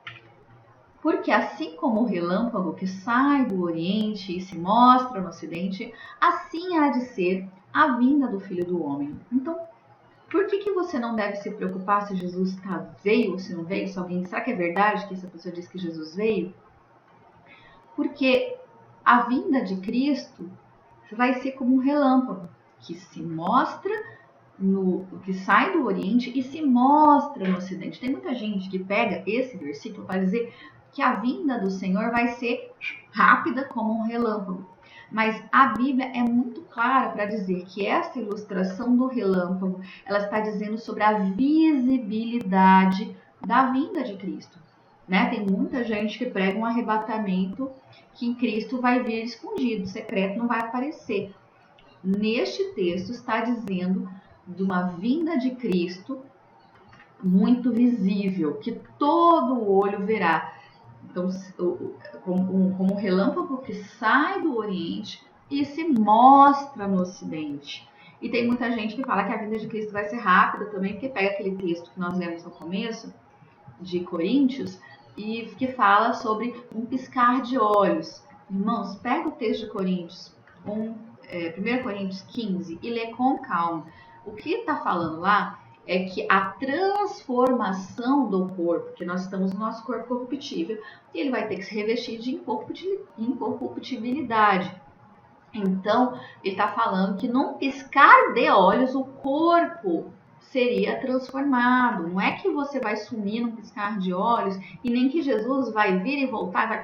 B: Porque assim como o relâmpago que sai do Oriente e se mostra no Ocidente, assim há de ser a vinda do Filho do Homem. Então, por que você não deve se preocupar se Jesus veio ou se não veio? Será que é verdade que essa pessoa diz que Jesus veio? Porque a vinda de Cristo vai ser como um relâmpago que se mostra que sai do Oriente e se mostra no Ocidente. Tem muita gente que pega esse versículo para dizer que a vinda do Senhor vai ser rápida como um relâmpago. Mas a Bíblia é muito clara para dizer que essa ilustração do relâmpago, ela está dizendo sobre a visibilidade da vinda de Cristo. Né? Tem muita gente que prega um arrebatamento que em Cristo vai vir escondido, secreto, não vai aparecer. Neste texto está dizendo de uma vinda de Cristo muito visível, que todo o olho verá. Então, como um relâmpago que sai do Oriente e se mostra no Ocidente. E tem muita gente que fala que a vinda de Cristo vai ser rápida também, porque pega aquele texto que nós lemos no começo, de Coríntios, e que fala sobre um piscar de olhos. Irmãos, pega o texto de Coríntios, 1 Coríntios 15 e lê com calma. O que está falando lá é que a transformação do corpo, que nós estamos no nosso corpo corruptível, ele vai ter que se revestir de incorruptibilidade. Então, ele está falando que num piscar de olhos o corpo seria transformado. Não é que você vai sumir num piscar de olhos e nem que Jesus vai vir e voltar, vai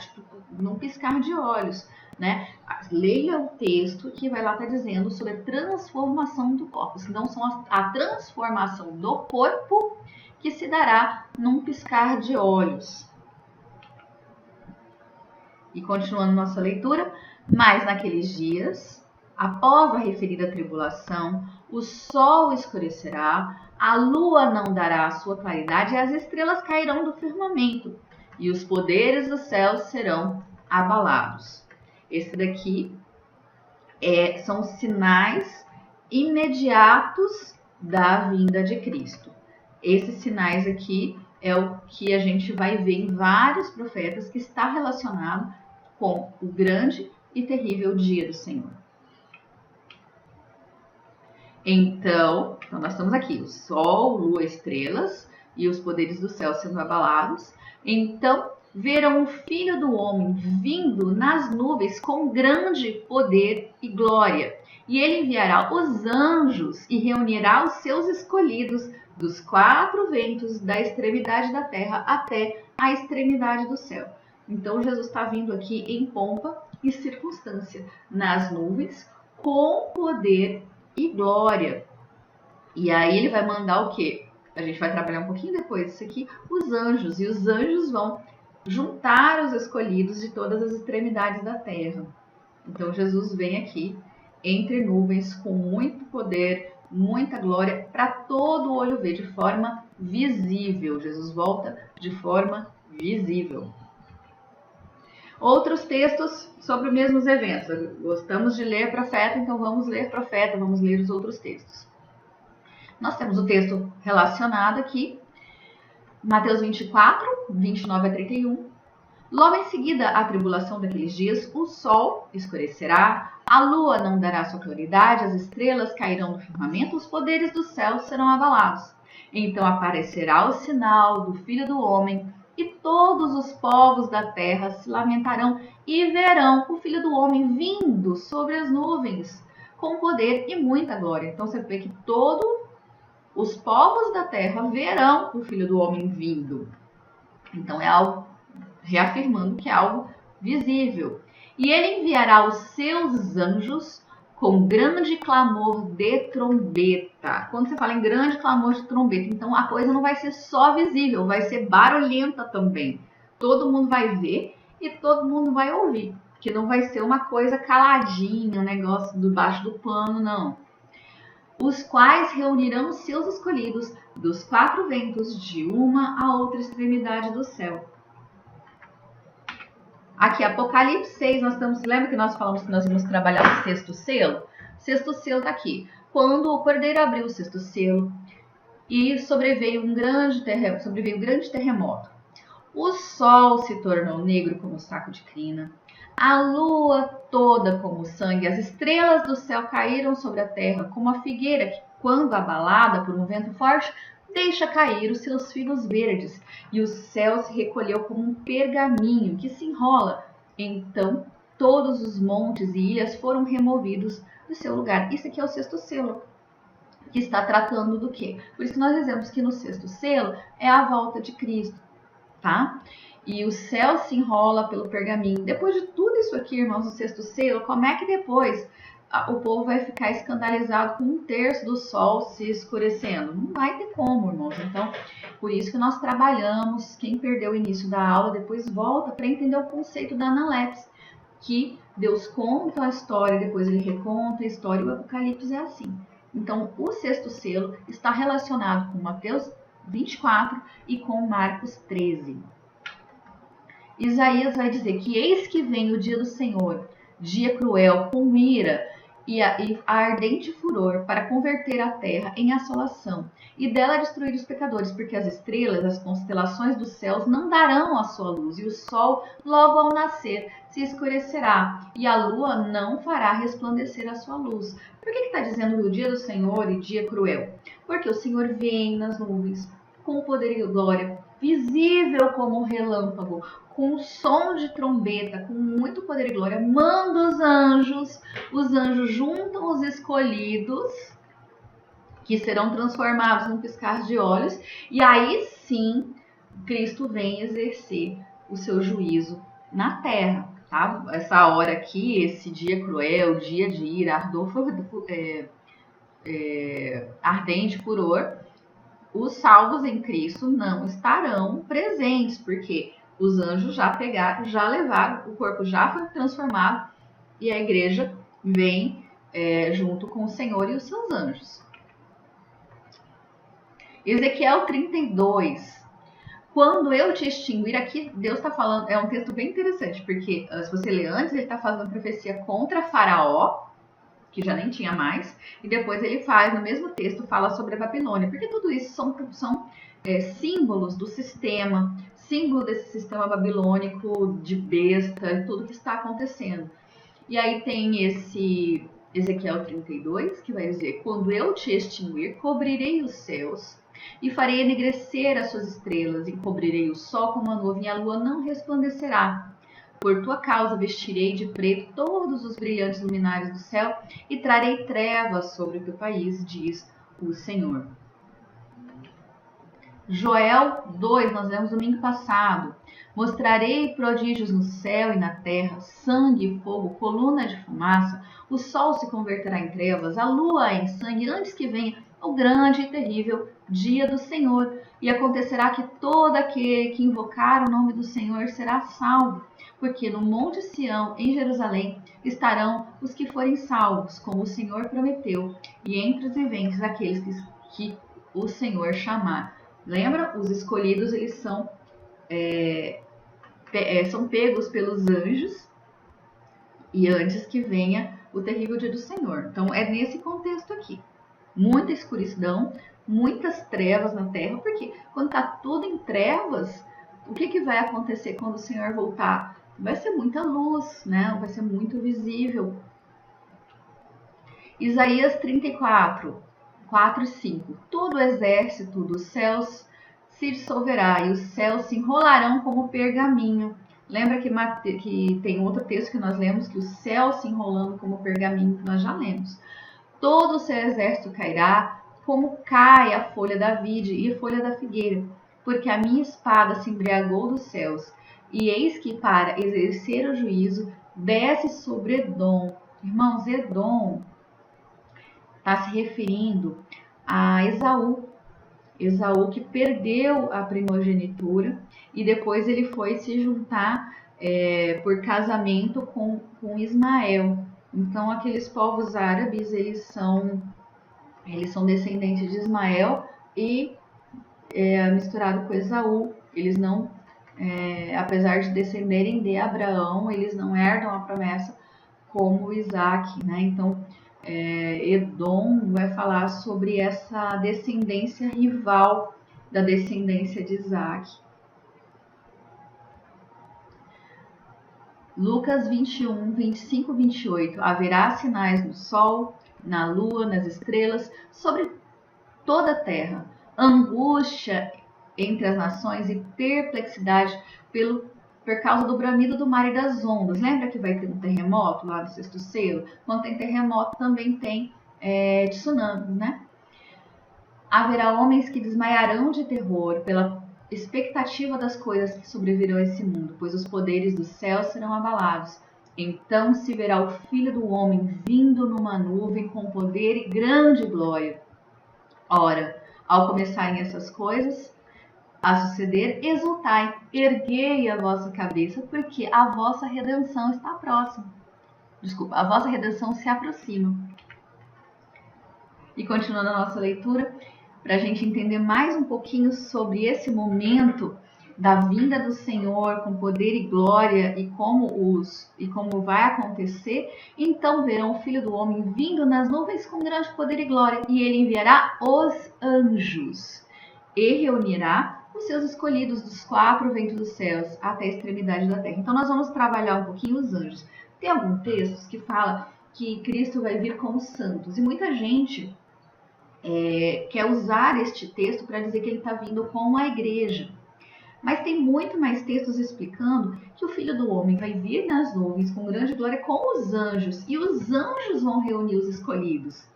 B: num piscar de olhos, né? Leia o texto que vai lá estar dizendo sobre a transformação do corpo. Senão são a transformação do corpo que se dará num piscar de olhos. E continuando nossa leitura, mas naqueles dias, após a referida tribulação, o sol escurecerá, a lua não dará a sua claridade e as estrelas cairão do firmamento, e os poderes dos céus serão abalados. Esse daqui são sinais imediatos da vinda de Cristo. Esses sinais aqui é o que a gente vai ver em vários profetas, que está relacionado com o grande e terrível dia do Senhor. Então nós estamos aqui, o sol, lua, estrelas e os poderes do céu sendo abalados. Então verão o Filho do Homem vindo nas nuvens com grande poder e glória. E ele enviará os anjos e reunirá os seus escolhidos dos 4 ventos, da extremidade da terra até a extremidade do céu. Então Jesus está vindo aqui em pompa e circunstância, nas nuvens, com poder e glória. E aí ele vai mandar o quê? A gente vai trabalhar um pouquinho depois disso aqui, os anjos. E os anjos vão juntar os escolhidos de todas as extremidades da terra. Então Jesus vem aqui entre nuvens com muito poder, muita glória, para todo olho ver, de forma visível. Jesus volta de forma visível. Outros textos sobre os mesmos eventos. Gostamos de ler profeta, então vamos ler profeta, vamos ler os outros textos. Nós temos o texto relacionado aqui, Mateus 24, 29 a 31. Logo em seguida à tribulação daqueles dias, o sol escurecerá, a lua não dará sua claridade, as estrelas cairão do firmamento, os poderes do céu serão abalados. Então aparecerá o sinal do Filho do Homem, e todos os povos da terra se lamentarão e verão o Filho do Homem vindo sobre as nuvens, com poder e muita glória. Então você vê que todos os povos da terra verão o Filho do Homem vindo. Então é algo, reafirmando que é algo visível. E ele enviará os seus anjos com grande clamor de trombeta. Quando você fala em grande clamor de trombeta, então a coisa não vai ser só visível, vai ser barulhenta também. Todo mundo vai ver e todo mundo vai ouvir, que não vai ser uma coisa caladinha, um negócio debaixo do pano, não. Os quais reunirão os seus escolhidos dos 4 ventos, de uma a outra extremidade do céu. Aqui, Apocalipse 6, lembra que nós falamos que nós íamos trabalhar o 6º selo? O 6º selo está aqui. Quando o Cordeiro abriu o 6º selo e sobreveio um grande terremoto. O sol se tornou negro como saco de crina, a lua toda como sangue, as estrelas do céu caíram sobre a terra como a figueira que, quando abalada por um vento forte, deixa cair os seus figos verdes, e o céu se recolheu como um pergaminho que se enrola. Então todos os montes e ilhas foram removidos do seu lugar. Isso aqui é o 6º selo, que está tratando do quê? Por isso que nós dizemos que no 6º selo é a volta de Cristo, tá? E o céu se enrola pelo pergaminho. Depois de tudo isso aqui, irmãos, no 6º selo, como é que depois o povo vai ficar escandalizado com 1/3 do sol se escurecendo? Não vai ter como, irmãos. Então, por isso que nós trabalhamos. Quem perdeu o início da aula, depois volta para entender o conceito da Analepse, que Deus conta a história, depois ele reconta a história, e o Apocalipse é assim. Então, o 6º selo está relacionado com Mateus 24 e com Marcos 13. Isaías vai dizer que eis que vem o dia do Senhor, dia cruel, com ira, e a ardente furor para converter a terra em assolação e dela destruir os pecadores, porque as estrelas, as constelações dos céus não darão a sua luz, e o sol logo ao nascer se escurecerá, e a lua não fará resplandecer a sua luz. Por que está dizendo o dia do Senhor e dia cruel? Porque o Senhor vem nas nuvens com poder e glória, visível como um relâmpago, com som de trombeta, com muito poder e glória, manda os anjos juntam os escolhidos, que serão transformados num piscar de olhos, e aí sim Cristo vem exercer o seu juízo na terra. Tá? Essa hora aqui, esse dia cruel, dia de ira, ardente furor, os salvos em Cristo não estarão presentes, porque os anjos já pegaram, já levaram, o corpo já foi transformado e a igreja vem junto com o Senhor e os seus anjos. Ezequiel 32. Quando eu te extinguir, aqui Deus está falando, é um texto bem interessante, porque se você ler antes, ele está fazendo profecia contra Faraó, que já nem tinha mais, e depois ele faz, no mesmo texto, fala sobre a Babilônia, porque tudo isso são símbolos do sistema, símbolo desse sistema babilônico de besta, tudo que está acontecendo. E aí tem esse Ezequiel 32, que vai dizer: quando eu te extinguir, cobrirei os céus e farei enegrecer as suas estrelas, e cobrirei o sol como a nuvem, e a lua não resplandecerá. Por tua causa vestirei de preto todos os brilhantes luminares do céu e trarei trevas sobre o teu país, diz o Senhor. Joel 2, nós lemos domingo passado. Mostrarei prodígios no céu e na terra, sangue e fogo, coluna de fumaça, o sol se converterá em trevas, a lua em sangue, antes que venha o grande e terrível dia do Senhor. E acontecerá que todo aquele que invocar o nome do Senhor será salvo, porque no Monte Sião, em Jerusalém, estarão os que forem salvos, como o Senhor prometeu, e entre os viventes aqueles que o Senhor chamar. Lembra? Os escolhidos, eles são pegos pelos anjos, e antes que venha o terrível dia do Senhor. Então é nesse contexto aqui. Muita escuridão, muitas trevas na terra, porque quando está tudo em trevas, o que vai acontecer quando o Senhor voltar? Vai ser muita luz, né? Vai ser muito visível. Isaías 34, 4 e 5. Todo o exército dos céus se dissolverá e os céus se enrolarão como pergaminho. Lembra que tem outro texto que nós lemos, que o céu se enrolando como pergaminho, que nós já lemos. Todo o seu exército cairá, como cai a folha da vide e a folha da figueira, porque a minha espada se embriagou dos céus, e eis que para exercer o juízo desce sobre Edom. Irmãos, Edom está se referindo a Esaú. Esaú que perdeu a primogenitura e depois ele foi se juntar por casamento com Ismael. Então aqueles povos árabes, eles são descendentes de Ismael e misturado com Esaú. Eles não, apesar de descenderem de Abraão, eles não herdam a promessa como Isaac, né? Então Edom vai falar sobre essa descendência rival da descendência de Isaac. Lucas 21, 25 e 28. Haverá sinais no sol, na lua, nas estrelas, sobre toda a terra. Angústia entre as nações e perplexidade por causa do bramido do mar e das ondas. Lembra que vai ter um terremoto lá no sexto selo? Quando tem terremoto também tem tsunami, né? Haverá homens que desmaiarão de terror pela expectativa das coisas que sobrevirão a esse mundo, pois os poderes do céu serão abalados. Então se verá o Filho do Homem vindo numa nuvem com poder e grande glória. Ora, ao começarem essas coisas a suceder, exultai, erguei a vossa cabeça, porque a vossa redenção está próxima. A vossa redenção se aproxima. E continuando a nossa leitura, para a gente entender mais um pouquinho sobre esse momento da vinda do Senhor com poder e glória e como vai acontecer, então verão o Filho do Homem vindo nas nuvens com grande poder e glória, e ele enviará os anjos e reunirá os seus escolhidos dos 4 ventos dos céus até a extremidade da terra. Então nós vamos trabalhar um pouquinho os anjos. Tem alguns textos que fala que Cristo vai vir com os santos, e muita gente quer usar este texto para dizer que ele está vindo com a igreja. Mas tem muito mais textos explicando que o Filho do Homem vai vir nas nuvens com grande glória com os anjos, e os anjos vão reunir os escolhidos.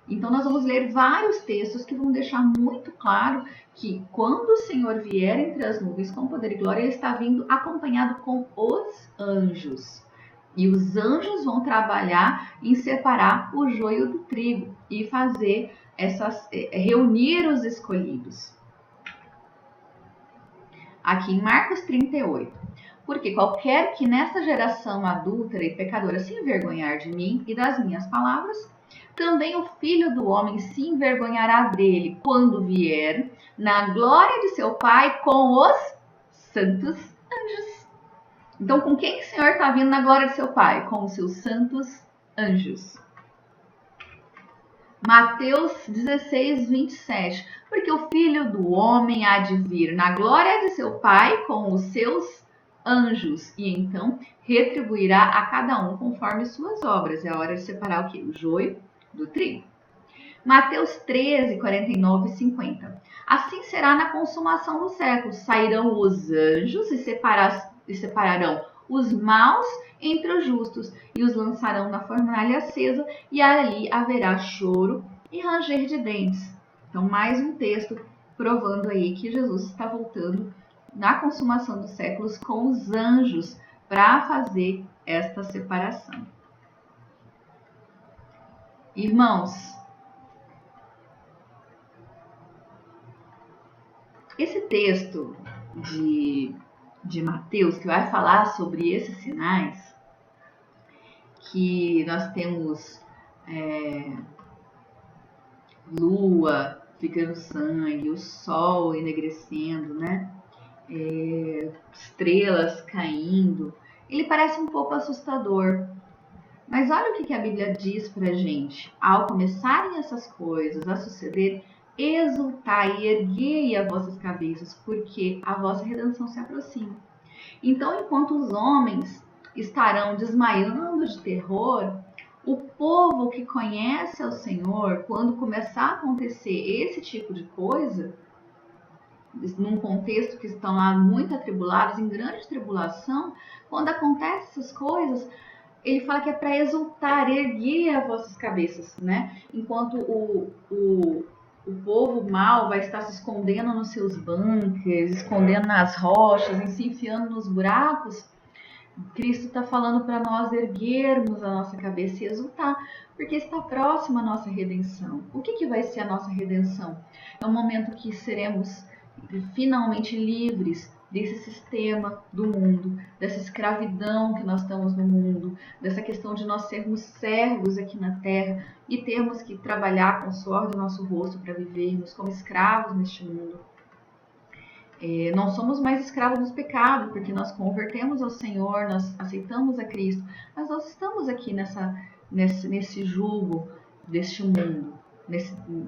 B: Então nós vamos ler vários textos que vão deixar muito claro que quando o Senhor vier entre as nuvens com poder e glória, ele está vindo acompanhado com os anjos. E os anjos vão trabalhar em separar o joio do trigo e fazer reunir os escolhidos. Aqui em Marcos 38. Porque qualquer que nessa geração adúltera e pecadora se envergonhar de mim e das minhas palavras, também o Filho do Homem se envergonhará dele quando vier na glória de seu Pai com os santos anjos. Então, com quem o Senhor está vindo na glória de seu Pai? Com os seus santos anjos. Mateus 16, 27. Porque o Filho do Homem há de vir na glória de seu Pai com os seus anjos, e então retribuirá a cada um conforme suas obras. É a hora de separar o quê? O joio do trigo. Mateus 13, 49 e 50. Assim será na consumação dos séculos. Sairão os anjos e separarão os maus entre os justos, e os lançarão na fornalha acesa, e ali haverá choro e ranger de dentes. Então, mais um texto provando aí que Jesus está voltando na consumação dos séculos com os anjos para fazer esta separação. Irmãos, esse texto de Mateus, que vai falar sobre esses sinais, que nós temos lua ficando sangue, o sol enegrecendo, né? Estrelas caindo, ele parece um pouco assustador. Mas olha o que a Bíblia diz pra gente. Ao começarem essas coisas a suceder, exultai e erguei as vossas cabeças, porque a vossa redenção se aproxima. Então, enquanto os homens estarão desmaiando de terror, o povo que conhece ao Senhor, quando começar a acontecer esse tipo de coisa, num contexto que estão lá muito atribulados, em grande tribulação, quando acontecem essas coisas, ele fala que é para exultar, erguer as vossas cabeças, né? Enquanto o povo mau vai estar se escondendo nos seus bunkers, escondendo nas rochas, se enfiando nos buracos, Cristo está falando para nós erguermos a nossa cabeça e exultar, porque está próxima a nossa redenção. O que vai ser a nossa redenção? É um momento que seremos finalmente livres desse sistema do mundo, dessa escravidão que nós estamos no mundo, dessa questão de nós sermos servos aqui na terra e termos que trabalhar com o suor do nosso rosto para vivermos como escravos neste mundo. Não somos mais escravos do pecado, porque nós convertemos ao Senhor, nós aceitamos a Cristo, mas nós estamos aqui nesse jugo deste mundo,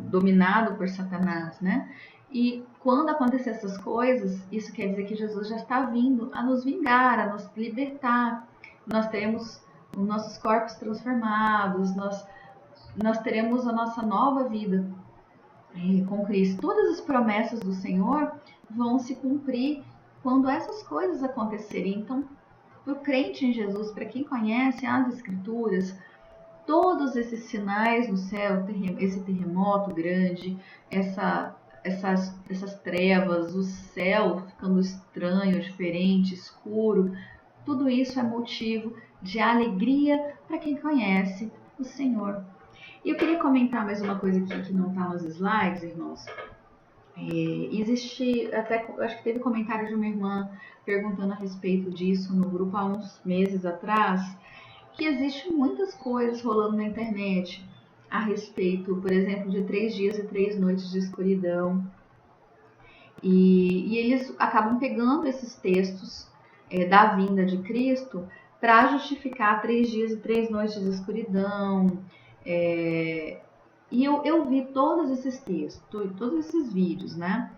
B: dominado por Satanás, né? E quando acontecer essas coisas, isso quer dizer que Jesus já está vindo a nos vingar, a nos libertar. Nós teremos os nossos corpos transformados, nós teremos a nossa nova vida com Cristo. Todas as promessas do Senhor vão se cumprir quando essas coisas acontecerem. Então, para o crente em Jesus, para quem conhece as Escrituras, todos esses sinais no céu, esse terremoto grande, essas trevas, o céu ficando estranho, diferente, escuro, tudo isso é motivo de alegria para quem conhece o Senhor. E eu queria comentar mais uma coisa aqui que não está nos slides, irmãos. Existe, até acho que teve comentário de uma irmã perguntando a respeito disso no grupo há uns meses atrás, que existe muitas coisas rolando na internet a respeito, por exemplo, de 3 dias e 3 noites de escuridão. E eles acabam pegando esses textos da vinda de Cristo para justificar 3 dias e 3 noites de escuridão. E eu vi todos esses textos, todos esses vídeos, né?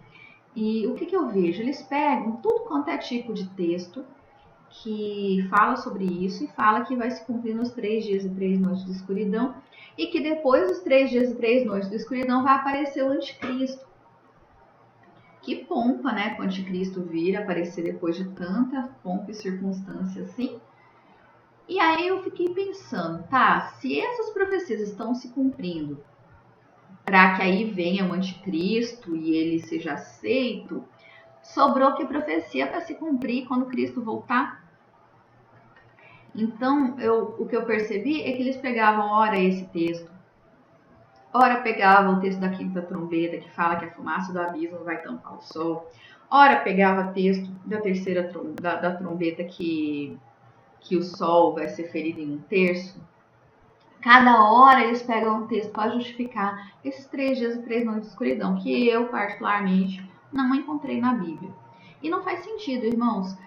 B: E o que eu vejo? Eles pegam tudo quanto é tipo de texto que fala sobre isso e fala que vai se cumprir nos 3 dias e 3 noites de escuridão e que depois dos 3 dias e 3 noites de escuridão vai aparecer o anticristo. Que pompa, né? Que o anticristo vir aparecer depois de tanta pompa e circunstância assim. E aí eu fiquei pensando, tá, se essas profecias estão se cumprindo para que aí venha o anticristo e ele seja aceito, sobrou que profecia para se cumprir quando Cristo voltar? Então, o que eu percebi é que eles pegavam, ora, esse texto, ora pegavam o texto da quinta trombeta, que fala que a fumaça do abismo vai tampar o sol, ora pegava texto da terceira da trombeta que o sol vai ser ferido em 1/3. Cada hora eles pegam um texto para justificar esses 3 dias e 3 noites de escuridão, que eu, particularmente, não encontrei na Bíblia. E não faz sentido, irmãos,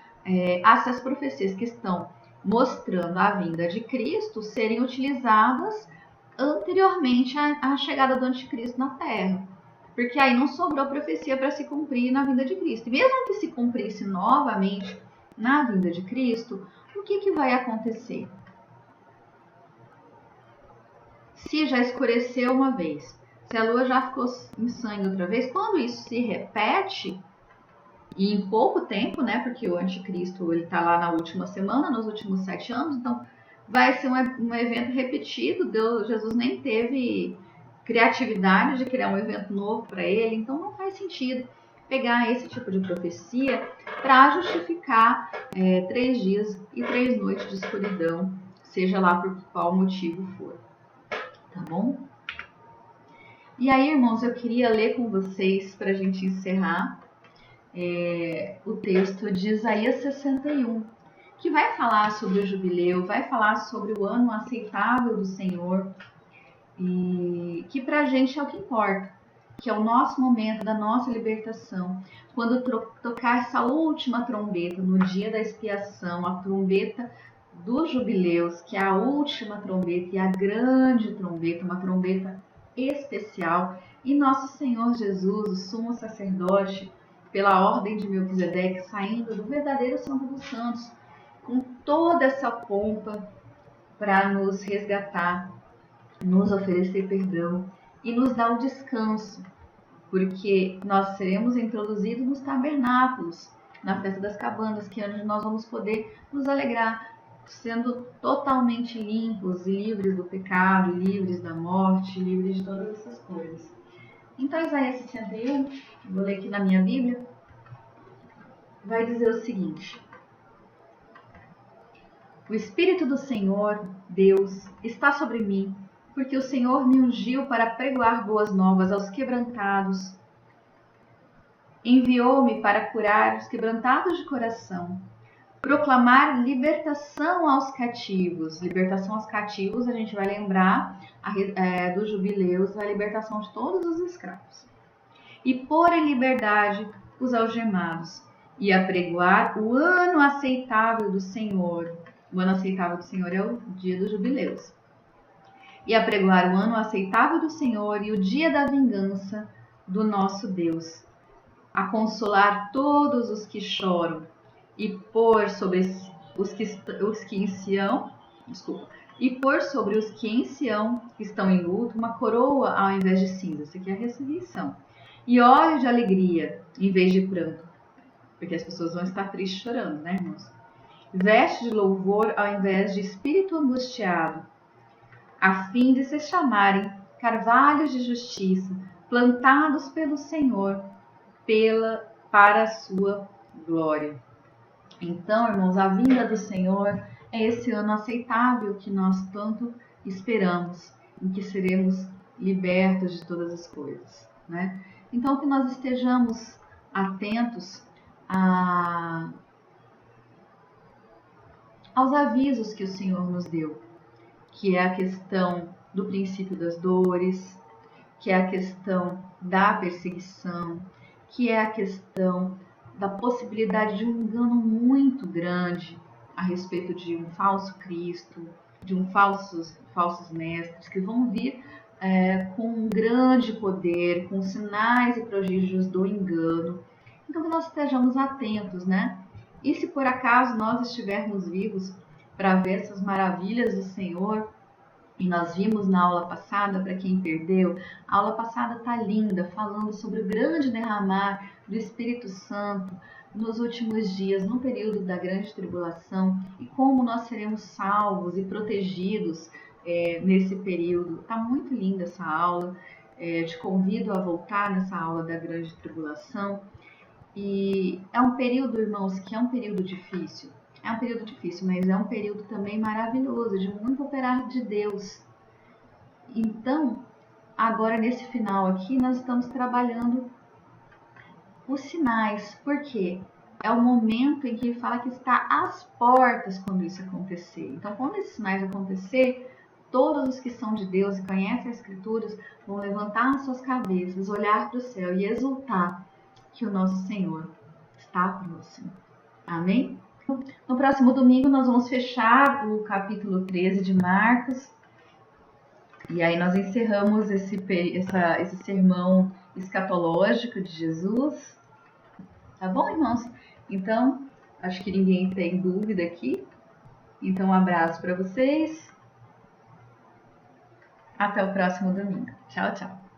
B: essas profecias que estão mostrando a vinda de Cristo serem utilizadas anteriormente à chegada do anticristo na Terra. Porque aí não sobrou profecia para se cumprir na vinda de Cristo. E mesmo que se cumprisse novamente na vinda de Cristo, o que vai acontecer? Se já escureceu uma vez, se a lua já ficou em sangue outra vez, quando isso se repete, e em pouco tempo, né, porque o anticristo ele está lá na última semana, nos últimos 7 anos, então vai ser um evento repetido. Jesus nem teve criatividade de criar um evento novo para ele, então não faz sentido pegar esse tipo de profecia para justificar 3 dias e 3 noites de escuridão, seja lá por qual motivo for. Tá bom? E aí, irmãos, eu queria ler com vocês, para a gente encerrar, o texto de Isaías 61, que vai falar sobre o jubileu, vai falar sobre o ano aceitável do Senhor, e que pra gente é o que importa, que é o nosso momento da nossa libertação. Quando tocar essa última trombeta, no dia da expiação, a trombeta dos jubileus, que é a última trombeta e a grande trombeta, uma trombeta especial, e nosso Senhor Jesus, o sumo sacerdote, pela ordem de Melquisedeque, saindo do verdadeiro Santo dos Santos, com toda essa pompa para nos resgatar, nos oferecer perdão e nos dar o descanso, porque nós seremos introduzidos nos tabernáculos, na festa das cabanas, que é onde nós vamos poder nos alegrar, sendo totalmente limpos e livres do pecado, livres da morte, livres de todas essas coisas. Então, Isaías 61, vou ler aqui na minha Bíblia, vai dizer o seguinte: o Espírito do Senhor, Deus, está sobre mim, porque o Senhor me ungiu para pregoar boas novas aos quebrantados. Enviou-me para curar os quebrantados de coração, proclamar libertação aos cativos. Libertação aos cativos, a gente vai lembrar dos jubileus, a libertação de todos os escravos. E pôr em liberdade os algemados, e apregoar o ano aceitável do Senhor. O ano aceitável do Senhor é o dia dos jubileus. E apregoar o ano aceitável do Senhor e o dia da vingança do nosso Deus. A consolar todos os que choram e pôr sobre os que em Sião, e pôr sobre os que em Sião estão em luto uma coroa ao invés de cinza. Isso aqui é a ressurreição. E óleo de alegria em vez de pranto, porque as pessoas vão estar tristes chorando, né, irmãos? Veste de louvor ao invés de espírito angustiado, a fim de se chamarem carvalhos de justiça, plantados pelo Senhor, para a sua glória. Então, irmãos, a vinda do Senhor é esse ano aceitável que nós tanto esperamos, em que seremos libertos de todas as coisas, né? Então, que nós estejamos atentos aos avisos que o Senhor nos deu, que é a questão do princípio das dores, que é a questão da perseguição, que é a questão da possibilidade de um engano muito grande a respeito de um falso Cristo, de falsos mestres que vão vir com um grande poder, com sinais e prodígios do engano. Então que nós estejamos atentos, né? E se por acaso nós estivermos vivos para ver essas maravilhas do Senhor, e nós vimos na aula passada, para quem perdeu, a aula passada tá linda, falando sobre o grande derramar do Espírito Santo nos últimos dias, no período da grande tribulação, e como nós seremos salvos e protegidos nesse período. Tá muito linda essa aula, te convido a voltar nessa aula da grande tribulação. E é um período, irmãos, que é um período difícil. É um período difícil, mas é um período também maravilhoso, de muito operar de Deus. Então, agora nesse final aqui, nós estamos trabalhando os sinais. Por quê? É o momento em que ele fala que está às portas quando isso acontecer. Então, quando esses sinais acontecer, todos os que são de Deus e conhecem as Escrituras vão levantar as suas cabeças, olhar para o céu e exultar que o nosso Senhor está próximo. Amém? No próximo domingo nós vamos fechar o capítulo 13 de Marcos. E aí nós encerramos esse sermão escatológico de Jesus. Tá bom, irmãos? Então, acho que ninguém tem dúvida aqui. Então, um abraço para vocês. Até o próximo domingo. Tchau, tchau.